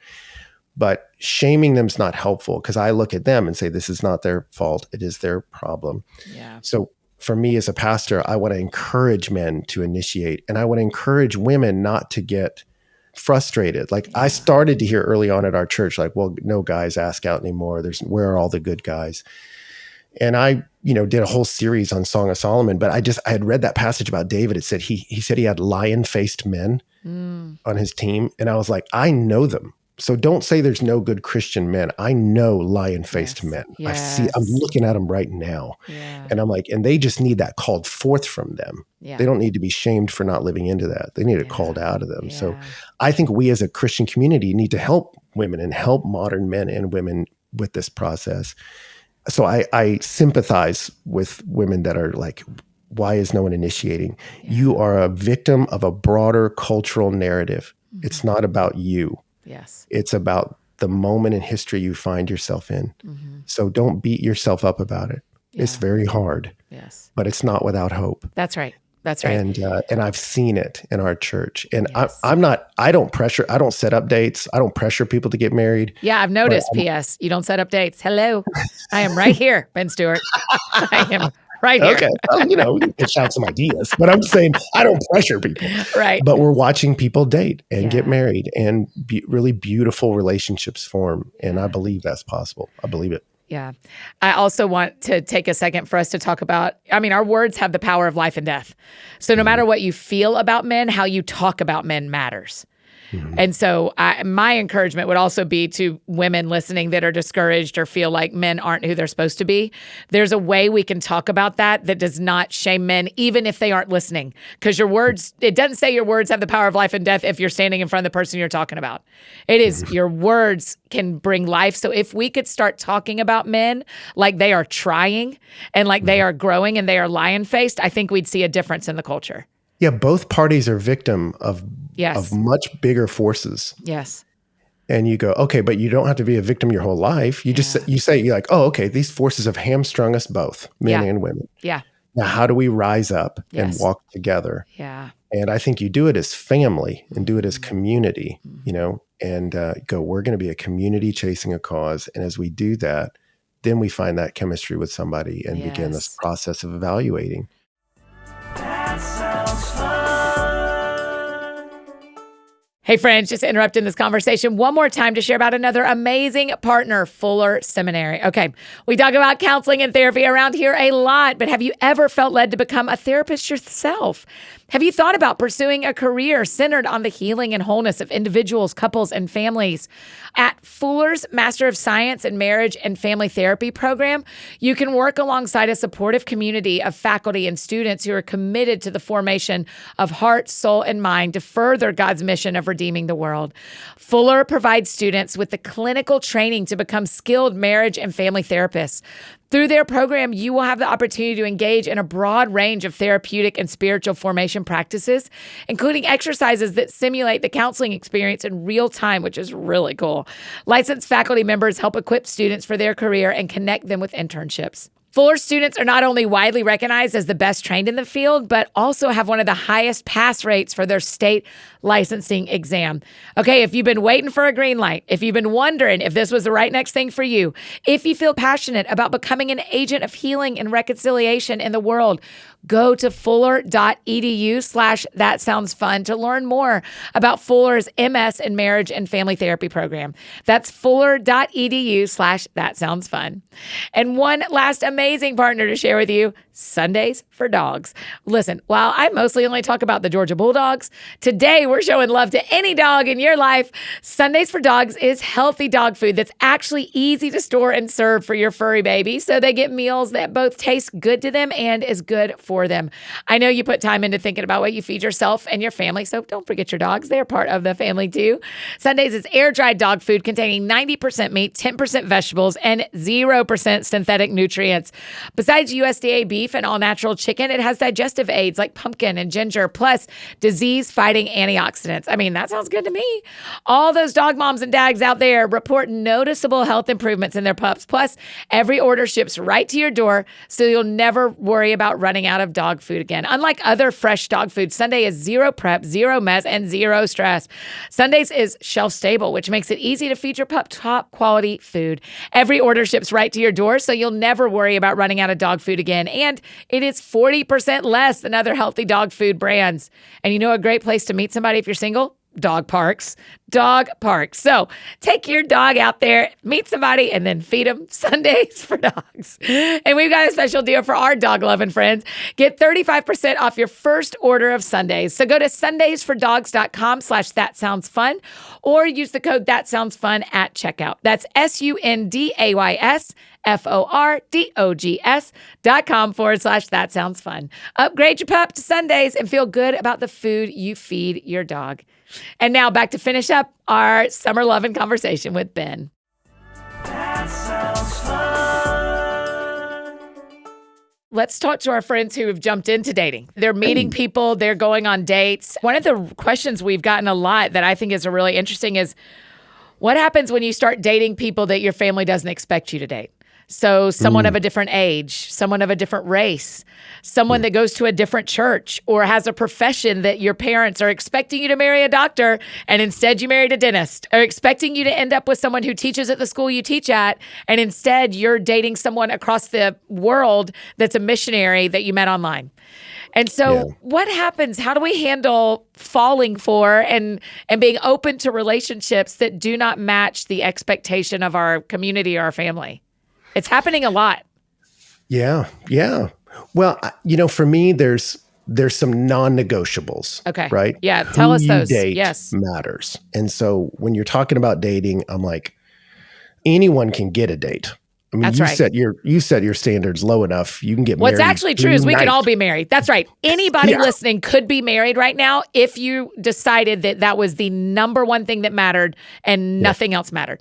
But shaming them is not helpful, because I look at them and say, this is not their fault. It is their problem. Yeah. So for me as a pastor, I want to encourage men to initiate. And I want to encourage women not to get frustrated. Like, I started to hear early on at our church, like, well, no guys ask out anymore. Where are all the good guys? And I, did a whole series on Song of Solomon, but I had read that passage about David. It said he said he had lion-faced men on his team. And I was like, I know them. So don't say there's no good Christian men. I know lion-faced men. Yes. I'm looking at them right now. Yeah. And I'm like, and they just need that called forth from them. Yeah. They don't need to be shamed for not living into that. They need it called out of them. Yeah. So I think we as a Christian community need to help women and help modern men and women with this process. So I sympathize with women that are like, why is no one initiating? Yeah. You are a victim of a broader cultural narrative. Mm-hmm. It's not about you. Yes. It's about the moment in history you find yourself in. Mm-hmm. So don't beat yourself up about it. Yeah. It's very hard. Yes. But it's not without hope. That's right. That's right. And I've seen it in our church. And I don't set up dates. I don't pressure people to get married. Yeah, I've noticed, P.S. You don't set up dates. Hello. I am right here, Ben Stuart. I am right here. Okay. Well, you can shout some ideas, but I'm saying I don't pressure people. Right. But we're watching people date and get married, and really beautiful relationships form. And I believe that's possible. I believe it. Yeah. I also want to take a second for us to talk about, our words have the power of life and death. So no matter what you feel about men, how you talk about men matters. Mm-hmm. And so my encouragement would also be to women listening that are discouraged or feel like men aren't who they're supposed to be. There's a way we can talk about that does not shame men, even if they aren't listening. Because your words, it doesn't say your words have the power of life and death if you're standing in front of the person you're talking about. It is your words can bring life. So if we could start talking about men like they are trying and like they are growing and they are lion-faced, I think we'd see a difference in the culture. Yeah, both parties are victim of much bigger forces. Yes. And you go, okay, but you don't have to be a victim your whole life. You just you're like, oh, okay, these forces have hamstrung us both, men and women. Yeah. Now, how do we rise up and walk together? Yeah. And I think you do it as family and do it as community, and go, we're going to be a community chasing a cause. And as we do that, then we find that chemistry with somebody and begin this process of evaluating. That sounds fun. Hey friends, just interrupting this conversation one more time to share about another amazing partner, Fuller Seminary. Okay, we talk about counseling and therapy around here a lot, but have you ever felt led to become a therapist yourself? Have you thought about pursuing a career centered on the healing and wholeness of individuals, couples, and families? At Fuller's Master of Science in Marriage and Family Therapy program, you can work alongside a supportive community of faculty and students who are committed to the formation of heart, soul, and mind to further God's mission of redeeming the world. Fuller provides students with the clinical training to become skilled marriage and family therapists. Through their program, you will have the opportunity to engage in a broad range of therapeutic and spiritual formation practices, including exercises that simulate the counseling experience in real time, which is really cool. Licensed faculty members help equip students for their career and connect them with internships. Fuller students are not only widely recognized as the best trained in the field, but also have one of the highest pass rates for their state licensing exam. Okay, if you've been waiting for a green light, if you've been wondering if this was the right next thing for you, if you feel passionate about becoming an agent of healing and reconciliation in the world, go to fuller.edu/thatsoundsfun to learn more about Fuller's MS in Marriage and Family Therapy program. That's fuller.edu/thatsoundsfun. And one last amazing partner to share with you, Sundays for Dogs. Listen, while I mostly only talk about the Georgia Bulldogs, today we're showing love to any dog in your life. Sundays for Dogs is healthy dog food that's actually easy to store and serve for your furry baby, so they get meals that both taste good to them and is good for them. I know you put time into thinking about what you feed yourself and your family, so don't forget your dogs. They're part of the family too. Sundays is air-dried dog food containing 90% meat, 10% vegetables, and 0% synthetic nutrients. Besides USDA beef and all-natural chicken, it has digestive aids like pumpkin and ginger, plus disease-fighting antioxidants. I mean, that sounds good to me. All those dog moms and dads out there report noticeable health improvements in their pups. Plus, every order ships right to your door, so you'll never worry about running out of dog food again. Unlike other fresh dog food, Sunday is zero prep, zero mess, and zero stress. Sundays is shelf-stable, which makes it easy to feed your pup top-quality food. Every order ships right to your door, so you'll never worry about running out of dog food again. And it is 40% less than other healthy dog food brands. And you know a great place to meet somebody if you're single? Dog parks. Dog parks. So take your dog out there, meet somebody, and then feed them. Sundays for Dogs. And we've got a special deal for our dog-loving friends. Get 35% off your first order of Sundays. So go to sundaysfordogs.com/thatsoundsfun or use the code thatsoundsfun at checkout. That's sundaysfordogs.com/thatsoundsfun. Upgrade your pup to Sundays and feel good about the food you feed your dog. And now back to finish up our Summer Lovin' conversation with Ben. That sounds fun. Let's talk to our friends who have jumped into dating. They're meeting people, they're going on dates. One of the questions we've gotten a lot that I think is really interesting is, what happens when you start dating people that your family doesn't expect you to date? So someone of a different age, someone of a different race, someone that goes to a different church or has a profession that your parents are expecting you to marry a doctor and instead you married a dentist, or expecting you to end up with someone who teaches at the school you teach at and instead you're dating someone across the world that's a missionary that you met online. And so what happens? How do we handle falling for and being open to relationships that do not match the expectation of our community or our family? It's happening a lot. Yeah. Well, for me, there's some non-negotiables. Okay. Right? Yeah. Tell us those. Date Yes. matters. And so when you're talking about dating, I'm like, anyone can get a date. I mean, That's right. You set your standards low enough. You can get married. What's actually true is we can tonight. all be married. That's right. Anybody listening could be married right now if you decided that was the number one thing that mattered and nothing else mattered.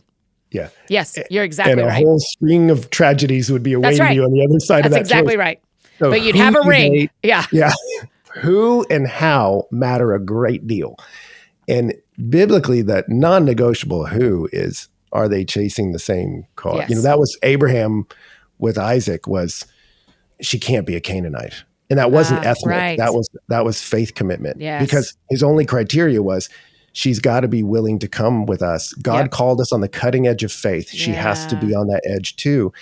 Yeah. Yes, you're exactly and a right. whole string of tragedies would be awaiting you on the other side of that. That's exactly choice. right. So But you'd who have a you ring. date, Yeah. Who and how matter a great deal. And biblically, that non-negotiable who is, are they chasing the same cause? Yes. That was Abraham with Isaac was, she can't be a Canaanite. And that wasn't ethnic. Right. That was faith commitment. Yes. Because his only criteria was, she's got to be willing to come with us. God called us on the cutting edge of faith. She has to be on that edge too.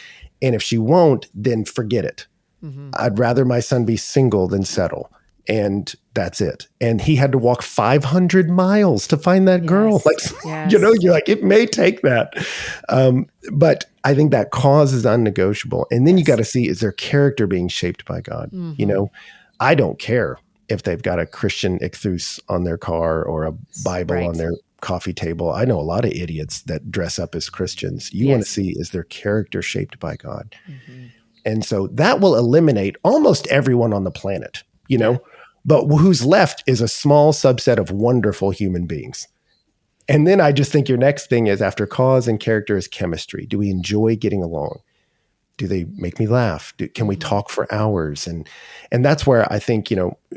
And if she won't, then forget it. Mm-hmm. I'd rather my son be single than settle. And that's it. And he had to walk 500 miles to find that girl. You're like, it may take that. But I think that cause is unnegotiable. And then you got to see, is their character being shaped by God? Mm-hmm. I don't care if they've got a Christian ichthus on their car or a Bible on their coffee table. I know a lot of idiots that dress up as Christians. You want to see, is their character shaped by God? Mm-hmm. And so that will eliminate almost everyone on the planet, but who's left is a small subset of wonderful human beings. And then I just think your next thing is, after cause and character, is chemistry. Do we enjoy getting along? Do they make me laugh? Can we talk for hours? And that's where I think,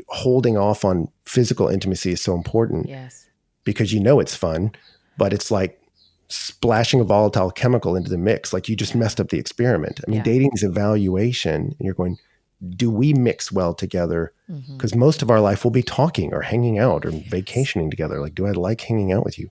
holding off on physical intimacy is so important. Yes. Because it's fun, but it's like splashing a volatile chemical into the mix. Like you just messed up the experiment. I mean, dating is evaluation, and you're going, do we mix well together? Because most of our life will be talking or hanging out or vacationing together. Like, do I like hanging out with you?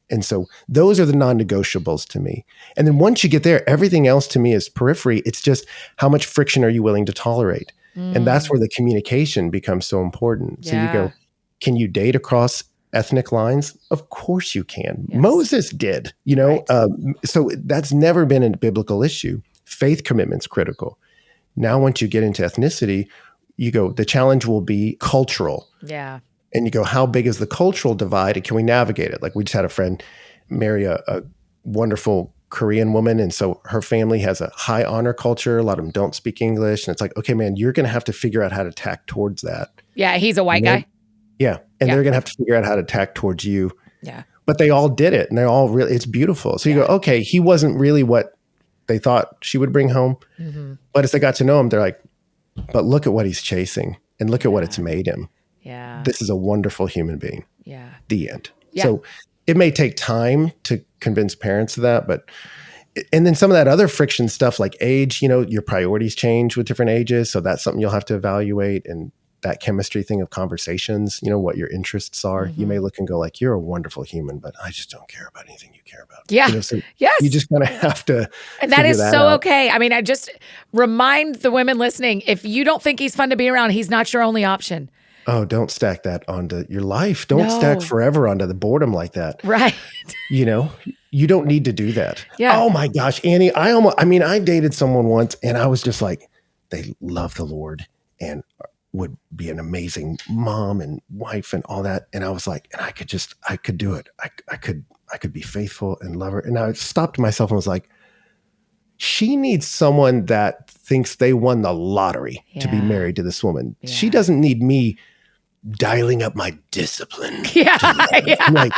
And so those are the non-negotiables to me. And then once you get there, everything else to me is periphery. It's just, how much friction are you willing to tolerate? And that's where the communication becomes so important. So you go, can you date across ethnic lines? Of course you can. Yes. Moses did, so that's never been a biblical issue. Faith commitment's critical. Now, once you get into ethnicity, you go, the challenge will be cultural. Yeah. And you go, how big is the cultural divide and can we navigate it? Like we just had a friend marry a wonderful Korean woman. And so her family has a high honor culture. A lot of them don't speak English. And it's like, okay, man, you're going to have to figure out how to tack towards that. Yeah. He's a white guy. Yeah. And Yeah. they're going to have to figure out how to tack towards you. Yeah. But they all did it and they're all really, it's beautiful. So you go, okay, he wasn't really what they thought she would bring home. Mm-hmm. But as they got to know him, they're like, but look at what he's chasing and look at what it's made him. Yeah. This is a wonderful human being. Yeah. The end. Yeah. So it may take time to convince parents of that, but, and then some of that other friction stuff like age, you know, your priorities change with different ages. So that's something you'll have to evaluate. And that chemistry thing of conversations, you know, what your interests are. You may look and go like, you're a wonderful human, but I just don't care about anything you care about. Yeah. You know, so Yes. you just kind of have to. And that is figure so out. okay. I mean, I just remind the women listening, if you don't think he's fun to be around, he's not your only option. Oh, don't stack that onto your life. Don't stack forever onto the boredom like that. Right. You know, you don't need to do that. Yeah. Oh my gosh, Annie, I dated someone once and I was just like, they love the Lord and would be an amazing mom and wife and all that. And I was like, and I could do it. I could be faithful and love her. And I stopped myself and was like, she needs someone that thinks they won the lottery to be married to this woman. Yeah. She doesn't need me dialing up my discipline. Yeah. I'm like,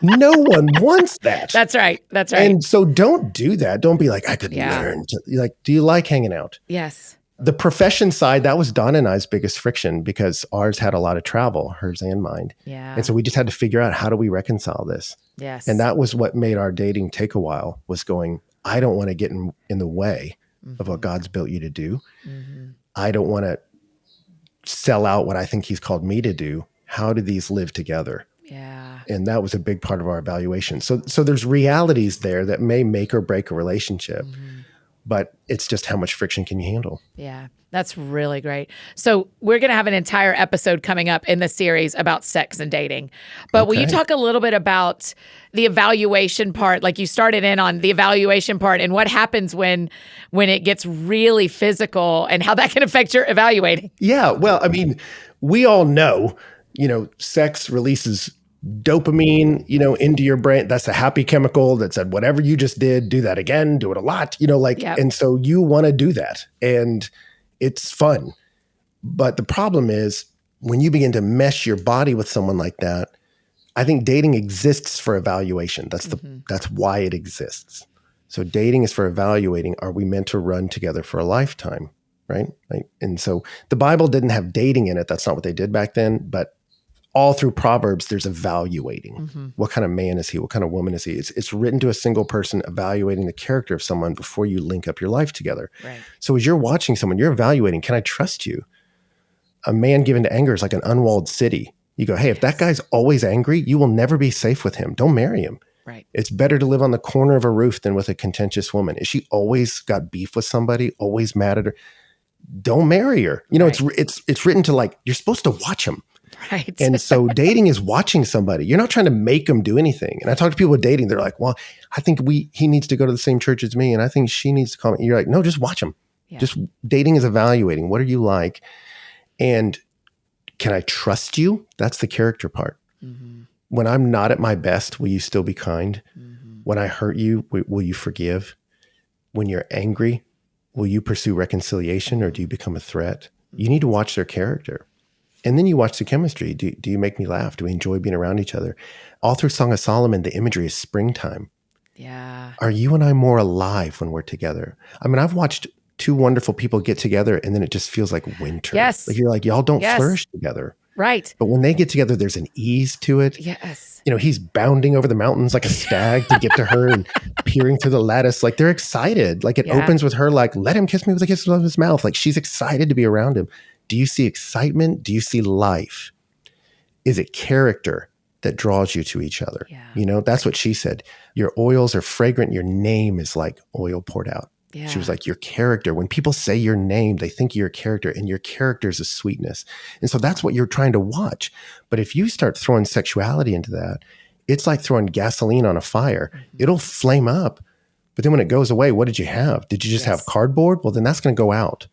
no one wants that. That's right. That's right. And so don't do that. Don't be like, I could learn to, like, do you like hanging out? Yes. The profession side, that was Dawn and I's biggest friction because ours had a lot of travel, hers and mine. Yeah. And so we just had to figure out how do we reconcile this? Yes. And that was what made our dating take a while, was going, I don't want to get in the way of what God's built you to do. I don't want to sell out what I think he's called me to do. How do these live together? Yeah. And that was a big part of our evaluation. So there's realities there that may make or break a relationship, but it's just how much friction can you handle? Yeah, that's really great. So we're going to have an entire episode coming up in the series about sex and dating. But will you talk a little bit about the evaluation part? Like you started in on the evaluation part and what happens when it gets really physical and how that can affect your evaluating. Yeah. Well, I mean, we all know, you know, sex releases dopamine, you know, into your brain. That's a happy chemical that said, whatever you just did, do that again, do it a lot, you know, like, and so you want to do that and it's fun. But the problem is when you begin to mesh your body with someone like that, I think dating exists for evaluation. That's why it exists. So dating is for evaluating, are we meant to run together for a lifetime? Right. And so the Bible didn't have dating in it. That's not what they did back then, but all through Proverbs, there's evaluating. What kind of man is he? What kind of woman is he? It's written to a single person evaluating the character of someone before you link up your life together. Right. So as you're watching someone, you're evaluating, can I trust you? A man given to anger is like an unwalled city. You go, hey, if that guy's always angry, you will never be safe with him. Don't marry him. Right. It's better to live on the corner of a roof than with a contentious woman. Is she always got beef with somebody, always mad at her? Don't marry her. You know, it's written to like, you're supposed to watch him. Right. And so dating is watching somebody. You're not trying to make them do anything. And I talk to people with dating. They're like, well, I think he needs to go to the same church as me. And I think she needs to come. You're like, no, just watch them. Yeah. Just dating is evaluating. What are you like? And can I trust you? That's the character part. When I'm not at my best, will you still be kind? When I hurt you, will you forgive? When you're angry, will you pursue reconciliation or do you become a threat? You need to watch their character. And then you watch the chemistry. Do you make me laugh? Do we enjoy being around each other? All through Song of Solomon, the imagery is springtime. Yeah. Are you and I more alive when we're together? I mean, I've watched two wonderful people get together and then it just feels like winter. Yes. Like you're like, y'all don't flourish together. Right. But when they get together, there's an ease to it. Yes. You know, he's bounding over the mountains like a stag to get to her and peering through the lattice. Like they're excited. Like it opens with her like, let him kiss me with a kiss of his mouth. Like she's excited to be around him. Do you see excitement? Do you see life? Is it character that draws you to each other? Yeah. You know, that's what she said. Your oils are fragrant. Your name is like oil poured out. Yeah. She was like, your character. When people say your name, they think you're a character and your character is a sweetness. And so that's what you're trying to watch. But if you start throwing sexuality into that, it's like throwing gasoline on a fire. It'll flame up, But then when it goes away, what did you have? Did you just have cardboard? Well, then that's going to go out,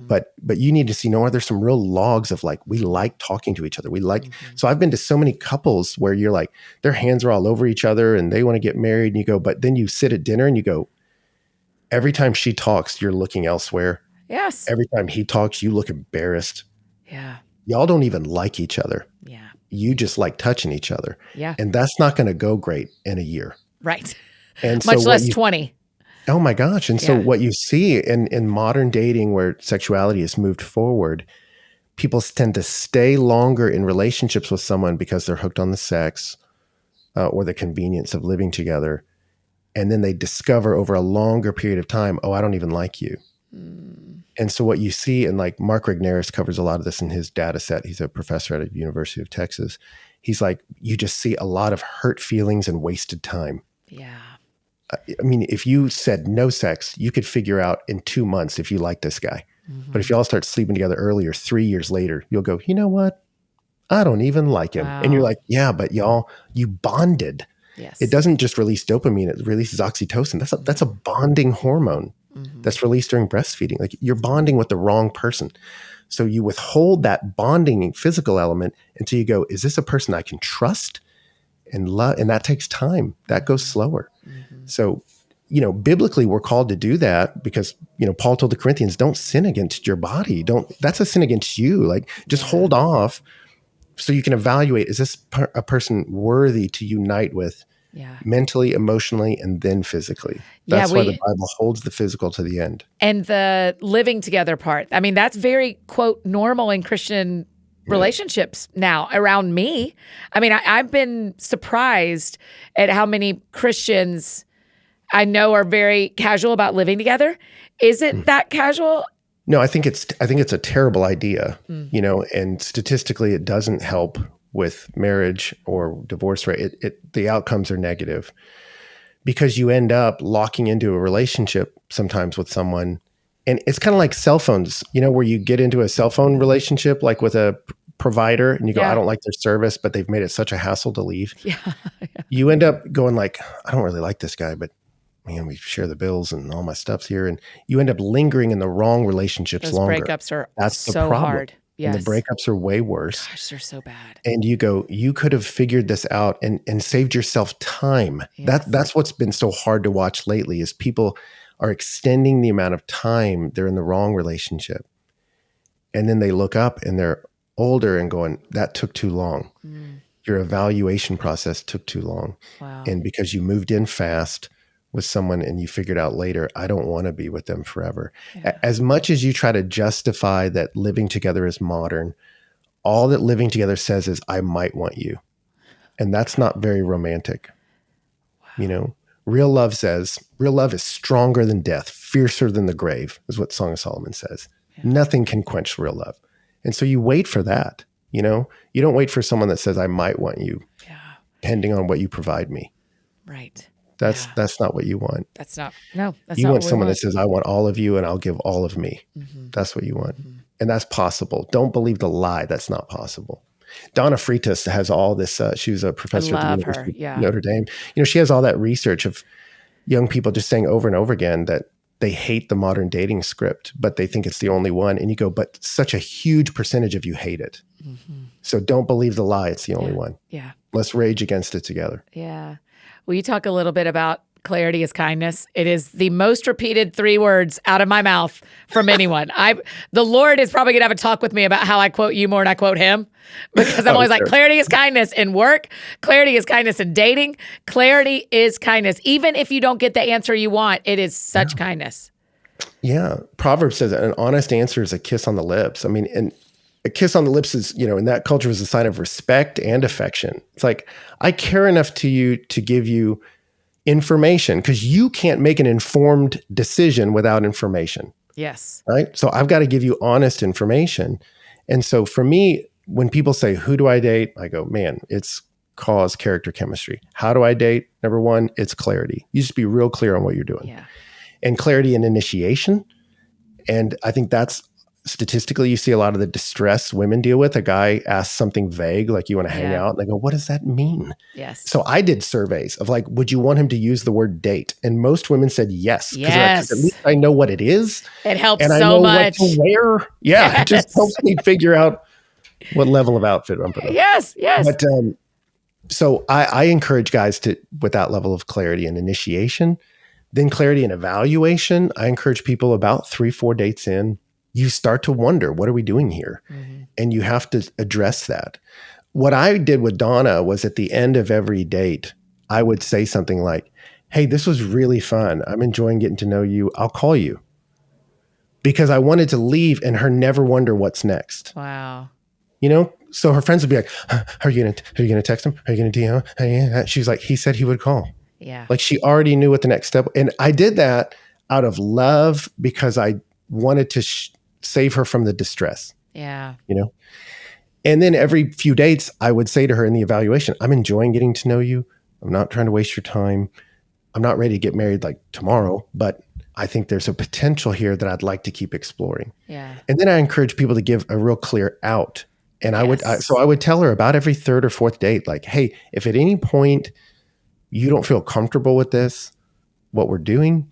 but you need to see, no, are there some real logs of like, we like talking to each other. We like, so I've been to so many couples where you're like, their hands are all over each other and they want to get married, and you go, but then you sit at dinner and you go, every time she talks, you're looking elsewhere. Yes. Every time he talks, you look embarrassed. Yeah. Y'all don't even like each other. Yeah. You just like touching each other. Yeah. And that's not going to go great in a year. Right. And much so less 20. Oh my gosh. And so what you see in modern dating where sexuality has moved forward, people tend to stay longer in relationships with someone because they're hooked on the sex or the convenience of living together. And then they discover over a longer period of time, oh, I don't even like you. And so what you see, and like Mark Regnerus covers a lot of this in his data set. He's a professor at the University of Texas. He's like, you just see a lot of hurt feelings and wasted time. Yeah. I mean, if you said no sex, you could figure out in 2 months if you like this guy. But if y'all start sleeping together earlier, 3 years later, you'll go, you know what? I don't even like him. Wow. And you're like, yeah, but y'all, you bonded. Yes. It doesn't just release dopamine, it releases oxytocin. That's a bonding hormone that's released during breastfeeding. Like you're bonding with the wrong person. So you withhold that bonding physical element until you go, is this a person I can trust and love? And that takes time. That goes slower. So, biblically we're called to do that because, Paul told the Corinthians, don't sin against your body. That's a sin against you. Like just hold off so you can evaluate, is this a person worthy to unite with mentally, emotionally, and then physically? That's why the Bible holds the physical to the end. And the living together part. I mean, that's very, quote, normal in Christian relationships now around me. I mean, I've been surprised at how many Christians I know are very casual about living together. Is it that casual? No, I think it's a terrible idea, and statistically it doesn't help with marriage or divorce rate. The outcomes are negative because you end up locking into a relationship sometimes with someone. And it's kind of like cell phones, where you get into a cell phone relationship, like with a provider and you go, I don't like their service, but they've made it such a hassle to leave. Yeah. You end up going like, I don't really like this guy, but man, we share the bills and all my stuff's here. And you end up lingering in the wrong relationships Those longer. breakups are That's so the problem. hard. Yes. And the breakups are way worse. Gosh, they're so bad. And you go, you could have figured this out and saved yourself time. Yes. That's what's been so hard to watch lately is people are extending the amount of time they're in the wrong relationship. And then they look up and they're older and going, that took too long. Your evaluation process took too long. Wow. And because you moved in fast with someone and you figured out later, I don't want to be with them forever. As much as you try to justify that living together is modern, all that living together says is, I might want you. And that's not very romantic. Wow. Real love says, real love is stronger than death, fiercer than the grave, is what Song of Solomon says. Nothing can quench real love. And so you wait for that, you don't wait for someone that says, I might want you, depending on what you provide me. Right. That's not what you want. That's not what you want we someone that says, I want all of you and I'll give all of me. That's what you want. And that's possible. Don't believe the lie. That's not possible. Donna Freitas has all this. She was a professor at the University of Notre Dame. She has all that research of young people just saying over and over again that they hate the modern dating script, but they think it's the only one. And you go, but such a huge percentage of you hate it. So don't believe the lie. It's the only one. Yeah. Let's rage against it together. Yeah. Will you talk a little bit about clarity is kindness? It is the most repeated 3 words out of my mouth from anyone. The Lord is probably going to have a talk with me about how I quote you more than I quote him, because I'm always like, clarity is kindness in work. Clarity is kindness in dating. Clarity is kindness. Even if you don't get the answer you want, it is such kindness. Yeah. Proverbs says an honest answer is a kiss on the lips. I mean, and a kiss on the lips is, in that culture is a sign of respect and affection. It's like, I care enough to you to give you information because you can't make an informed decision without information. Yes. Right. So I've got to give you honest information. And so for me, when people say, who do I date? I go, man, it's cause, character, chemistry. How do I date? Number one, it's clarity. You just be real clear on what you're doing. Yeah. And clarity and initiation. And I think that's statistically, you see a lot of the distress women deal with. A guy asks something vague, like you want to hang Yeah. out, and they go, what does that mean? Yes. So I did surveys of like, would you want him to use the word date? And most women said yes. Because Yes. at least I know what it is. It helps And I so know much. what to wear. Yeah, it just Yes. helps me figure out what level of outfit I'm putting on. Yes. But so I encourage guys to, with that level of clarity and initiation, then clarity and evaluation. I encourage people about 3-4 dates in, you start to wonder, what are we doing here? And you have to address that. What I did with Donna was at the end of every date, I would say something like, hey, this was really fun. I'm enjoying getting to know you. I'll call you. Because I wanted to leave and her never wonder what's next. Wow. You know, so her friends would be like, are you gonna text him? Are you gonna DM him? She's like, he said he would call. Yeah. Like she already knew what the next step. And I did that out of love because I wanted to save her from the distress. Yeah. You know. And then every few dates, I would say to her in the evaluation, I'm enjoying getting to know you. I'm not trying to waste your time. I'm not ready to get married like tomorrow, but I think there's a potential here that I'd like to keep exploring. Yeah. And then I encourage people to give a real clear out. And I Yes. would tell her about every third or fourth date, like, hey, if at any point you don't feel comfortable with this, what we're doing,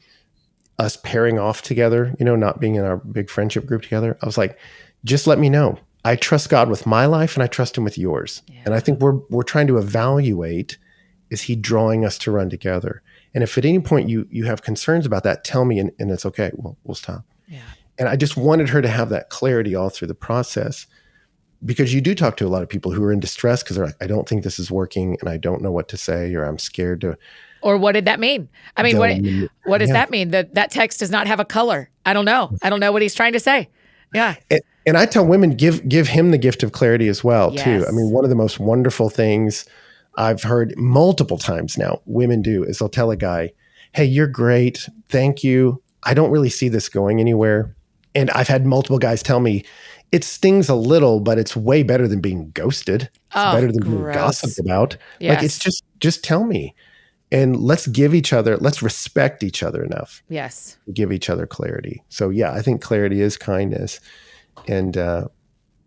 us pairing off together, you know, not being in our big friendship group together, I was like, just let me know. I trust God with my life and I trust him with yours. Yeah. And I think we're trying to evaluate, is he drawing us to run together? And if at any point you have concerns about that, tell me and it's okay. We'll stop. Yeah. And I just wanted her to have that clarity all through the process, because you do talk to a lot of people who are in distress because they're like, I don't think this is working and I don't know what to say, or I'm scared to. Or what did that mean? I mean, what does Yeah. that mean? That text does not have a color. I don't know. I don't know what he's trying to say. Yeah. And I tell women, give him the gift of clarity as well, too. Yes. I mean, one of the most wonderful things I've heard multiple times now women do is they'll tell a guy, hey, you're great. Thank you. I don't really see this going anywhere. And I've had multiple guys tell me, it stings a little, but it's way better than being ghosted. It's better than being gross. gossiped about. Yes. Like, it's just tell me. And let's respect each other enough Yes. to give each other clarity. So yeah, I think clarity is kindness. And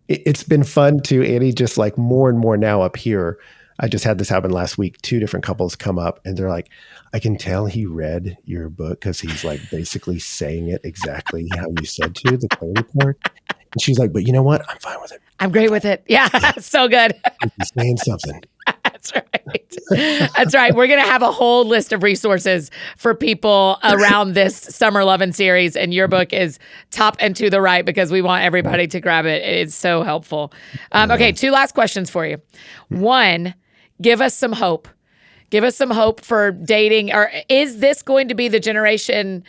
it's been fun too, Annie, just like more and more now up here. I just had this happen last week. 2 different couples come up and they're like, I can tell he read your book because he's like basically saying it exactly how you said to, the clarity part. And she's like, but you know what? I'm fine with it. I'm great with it. Yeah. So good. He's saying something. That's right. That's right. We're going to have a whole list of resources for people around this Summer Lovin' series. And your book is top and to the right because we want everybody to grab it. It's so helpful. Okay. 2 last questions for you. One, give us some hope. Give us some hope for dating. Or is this going to be the generation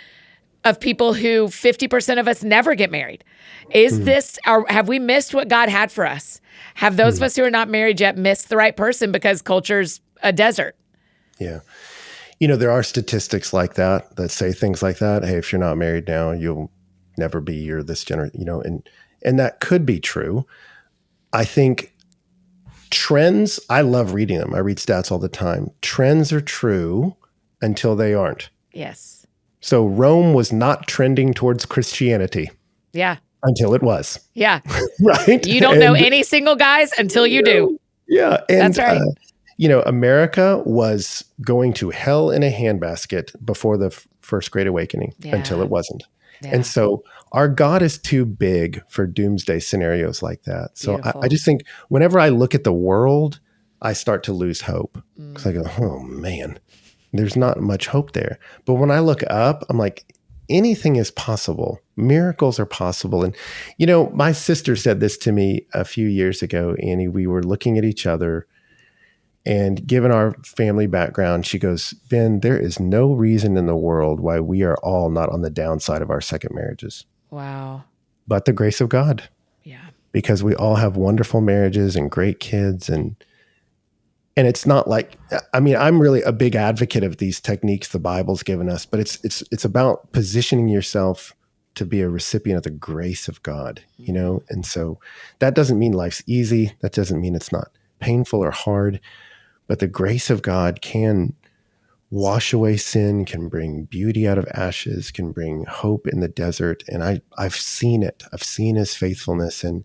of people who 50% of us never get married? Is this, have we missed what God had for us? Have those of us who are not married yet missed the right person because culture's a desert? Yeah. You know, there are statistics like that say things like that. Hey, if you're not married now, you'll never be, you're this generation, you know, and that could be true. I think trends, I love reading them. I read stats all the time. Trends are true until they aren't. Yes. So Rome was not trending towards Christianity Yeah. until it was. Yeah. Right. You don't know any single guys until you do. Yeah. And, That's right. You know, America was going to hell in a handbasket before the First Great Awakening until it wasn't. Yeah. And so our God is too big for doomsday scenarios like that. So I just think whenever I look at the world, I start to lose hope because I go, oh man, there's not much hope there. But when I look up, I'm like, anything is possible. Miracles are possible. And, you know, my sister said this to me a few years ago, Annie. We were looking at each other, and given our family background, she goes, Ben, there is no reason in the world why we are all not on the downside of our second marriages. Wow. But the grace of God. Yeah. Because we all have wonderful marriages and great kids. And it's not like, I mean, I'm really a big advocate of these techniques the Bible's given us, but it's about positioning yourself to be a recipient of the grace of God, you know? And so that doesn't mean life's easy. That doesn't mean it's not painful or hard, but the grace of God can wash away sin, can bring beauty out of ashes, can bring hope in the desert. And I've seen it. I've seen his faithfulness. And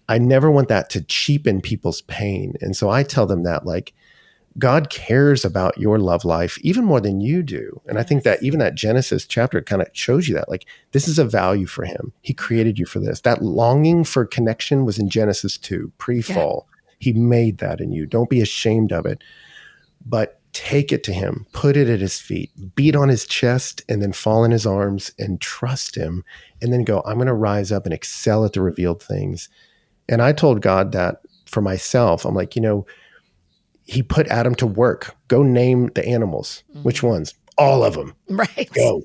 I never want that to cheapen people's pain. And so I tell them that, like, God cares about your love life even more than you do. And I think that even that Genesis chapter kind of shows you that, like, this is a value for him. He created you for this. That longing for connection was in Genesis 2, pre-fall. He made that in you. Don't be ashamed of it, but take it to him, put it at his feet, beat on his chest, and then fall in his arms and trust him. And then go, I'm going to rise up and excel at the revealed things. And I told God that for myself. I'm like, he put Adam to work. Go name the animals. Which ones? All of them. Right. Go.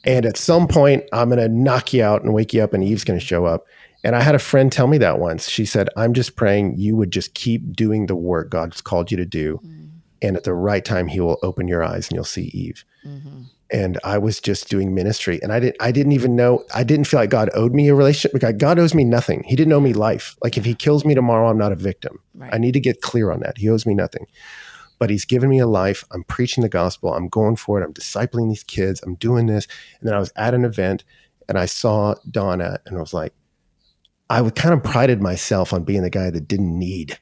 And at some point, I'm going to knock you out and wake you up, and Eve's going to show up. And I had a friend tell me that once. She said, I'm just praying you would just keep doing the work God's called you to do. And at the right time, he will open your eyes and you'll see Eve. And I was just doing ministry. And I didn't even know, I didn't feel like God owed me a relationship. God owes me nothing. He didn't owe me life. Like, if he kills me tomorrow, I'm not a victim. Right. I need to get clear on that. He owes me nothing. But he's given me a life. I'm preaching the gospel. I'm going for it. I'm discipling these kids. I'm doing this. And then I was at an event and I saw Donna, and I was like, I would kind of prided myself on being the guy that didn't need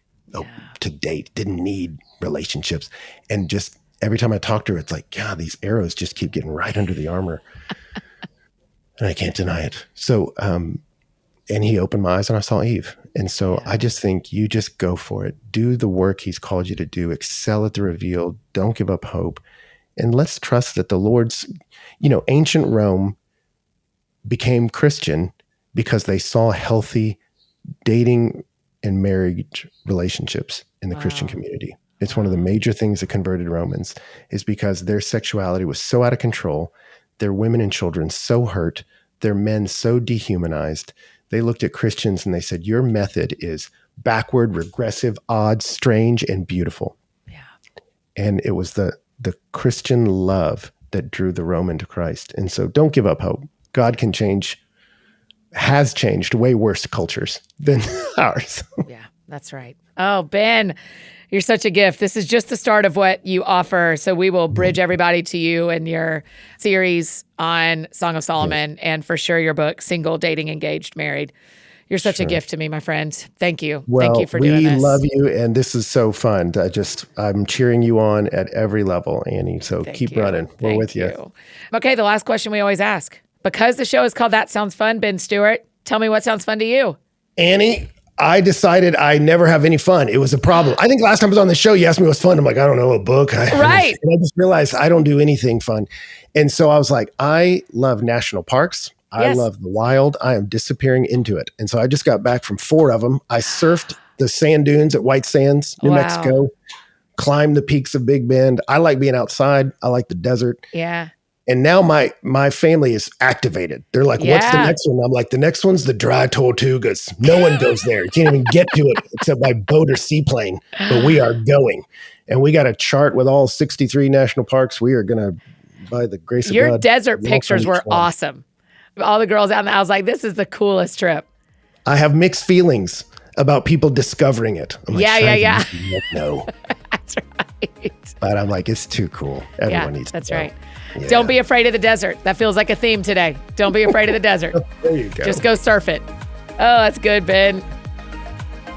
to date, didn't need relationships. And just every time I talk to her, it's like, God, these arrows just keep getting right under the armor. And I can't deny it. So, and he opened my eyes and I saw Eve. And so I just think you just go for it. Do the work he's called you to do. Excel at the revealed. Don't give up hope. And let's trust that the Lord's, ancient Rome became Christian because they saw healthy dating and marriage relationships in the Christian community. It's one of the major things that converted Romans, is because their sexuality was so out of control, their women and children so hurt, their men so dehumanized. They looked at Christians and they said, your method is backward, regressive, odd, strange, and beautiful. Yeah. And it was the Christian love that drew the Roman to Christ. And so don't give up hope. God can change, has changed way worse cultures than ours. Yeah, that's right. Oh, Ben, you're such a gift. This is just the start of what you offer. So we will bridge everybody to you and your series on Song of Solomon, and for sure your book, Single, Dating, Engaged, Married. You're such a gift to me, my friend. Thank you. Well, thank you for doing this. We love you, and this is so fun. I'm cheering you on at every level, Annie. So keep running. We're with you. Okay, the last question we always ask. Because the show is called That Sounds Fun, Ben Stuart, tell me what sounds fun to you. Annie, I decided I never have any fun. It was a problem. I think last time I was on the show, you asked me what's fun. I'm like, I don't know, a book. Right. And I just realized I don't do anything fun. And so I was like, I love national parks. I love the wild. I am disappearing into it. And so I just got back from 4 of them. I surfed the sand dunes at White Sands, New Mexico, climbed the peaks of Big Bend. I like being outside. I like the desert. Yeah. And now my family is activated. They're like, what's the next one? I'm like, the next one's the Dry Tortugas. No one goes there. You can't even get to it except by boat or seaplane. But we are going. And we got a chart with all 63 national parks. We are going to, by the grace of God. Your desert pictures were awesome. All the girls out in the, I was like, this is the coolest trip. I have mixed feelings about people discovering it. I'm like, yeah. No. That's right. But I'm like, it's too cool. Everyone needs to that's go. right. Yeah. Don't be afraid of the desert. That feels like a theme today. Don't be afraid of the desert. There you go. Just go surf it. Oh, that's good, Ben.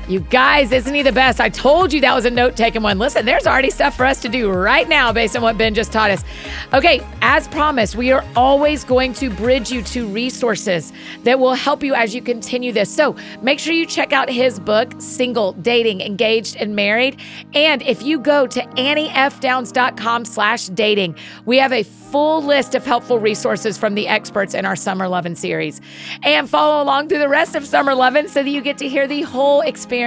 You guys, isn't he the best? I told you that was a note-taking one. Listen, there's already stuff for us to do right now based on what Ben just taught us. Okay, as promised, we are always going to bridge you to resources that will help you as you continue this. So make sure you check out his book, Single, Dating, Engaged, and Married. And if you go to anniefdowns.com/dating, we have a full list of helpful resources from the experts in our Summer Lovin series. And follow along through the rest of Summer Lovin so that you get to hear the whole experience.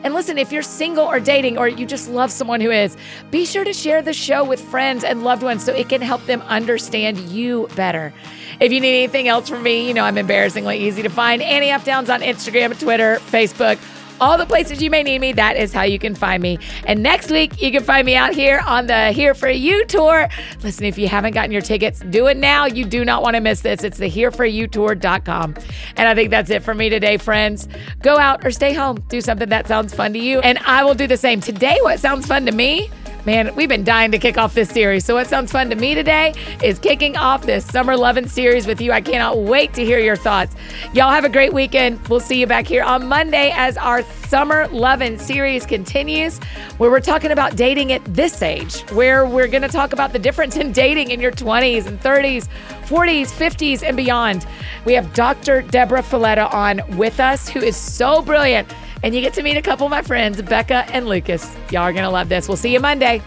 And listen, if you're single or dating, or you just love someone who is, be sure to share the show with friends and loved ones so it can help them understand you better. If you need anything else from me, you know I'm embarrassingly easy to find. Annie F. Downs on Instagram, Twitter, Facebook, all the places you may need me. That is how you can find me. And next week, you can find me out here on the Here For You tour. Listen, if you haven't gotten your tickets, do it now. You do not want to miss this. It's the hereforyoutour.com. And I think that's it for me today, friends. Go out or stay home. Do something that sounds fun to you. And I will do the same. Today, what sounds fun to me? Man, we've been dying to kick off this series. So what sounds fun to me today is kicking off this Summer Lovin' series with you. I cannot wait to hear your thoughts. Y'all have a great weekend. We'll see you back here on Monday as our Summer Lovin' series continues, where we're talking about dating at this age, where we're going to talk about the difference in dating in your 20s and 30s, 40s, 50s, and beyond. We have Dr. Deborah Folletta on with us, who is so brilliant. And you get to meet a couple of my friends, Becca and Lucas. Y'all are going to love this. We'll see you Monday.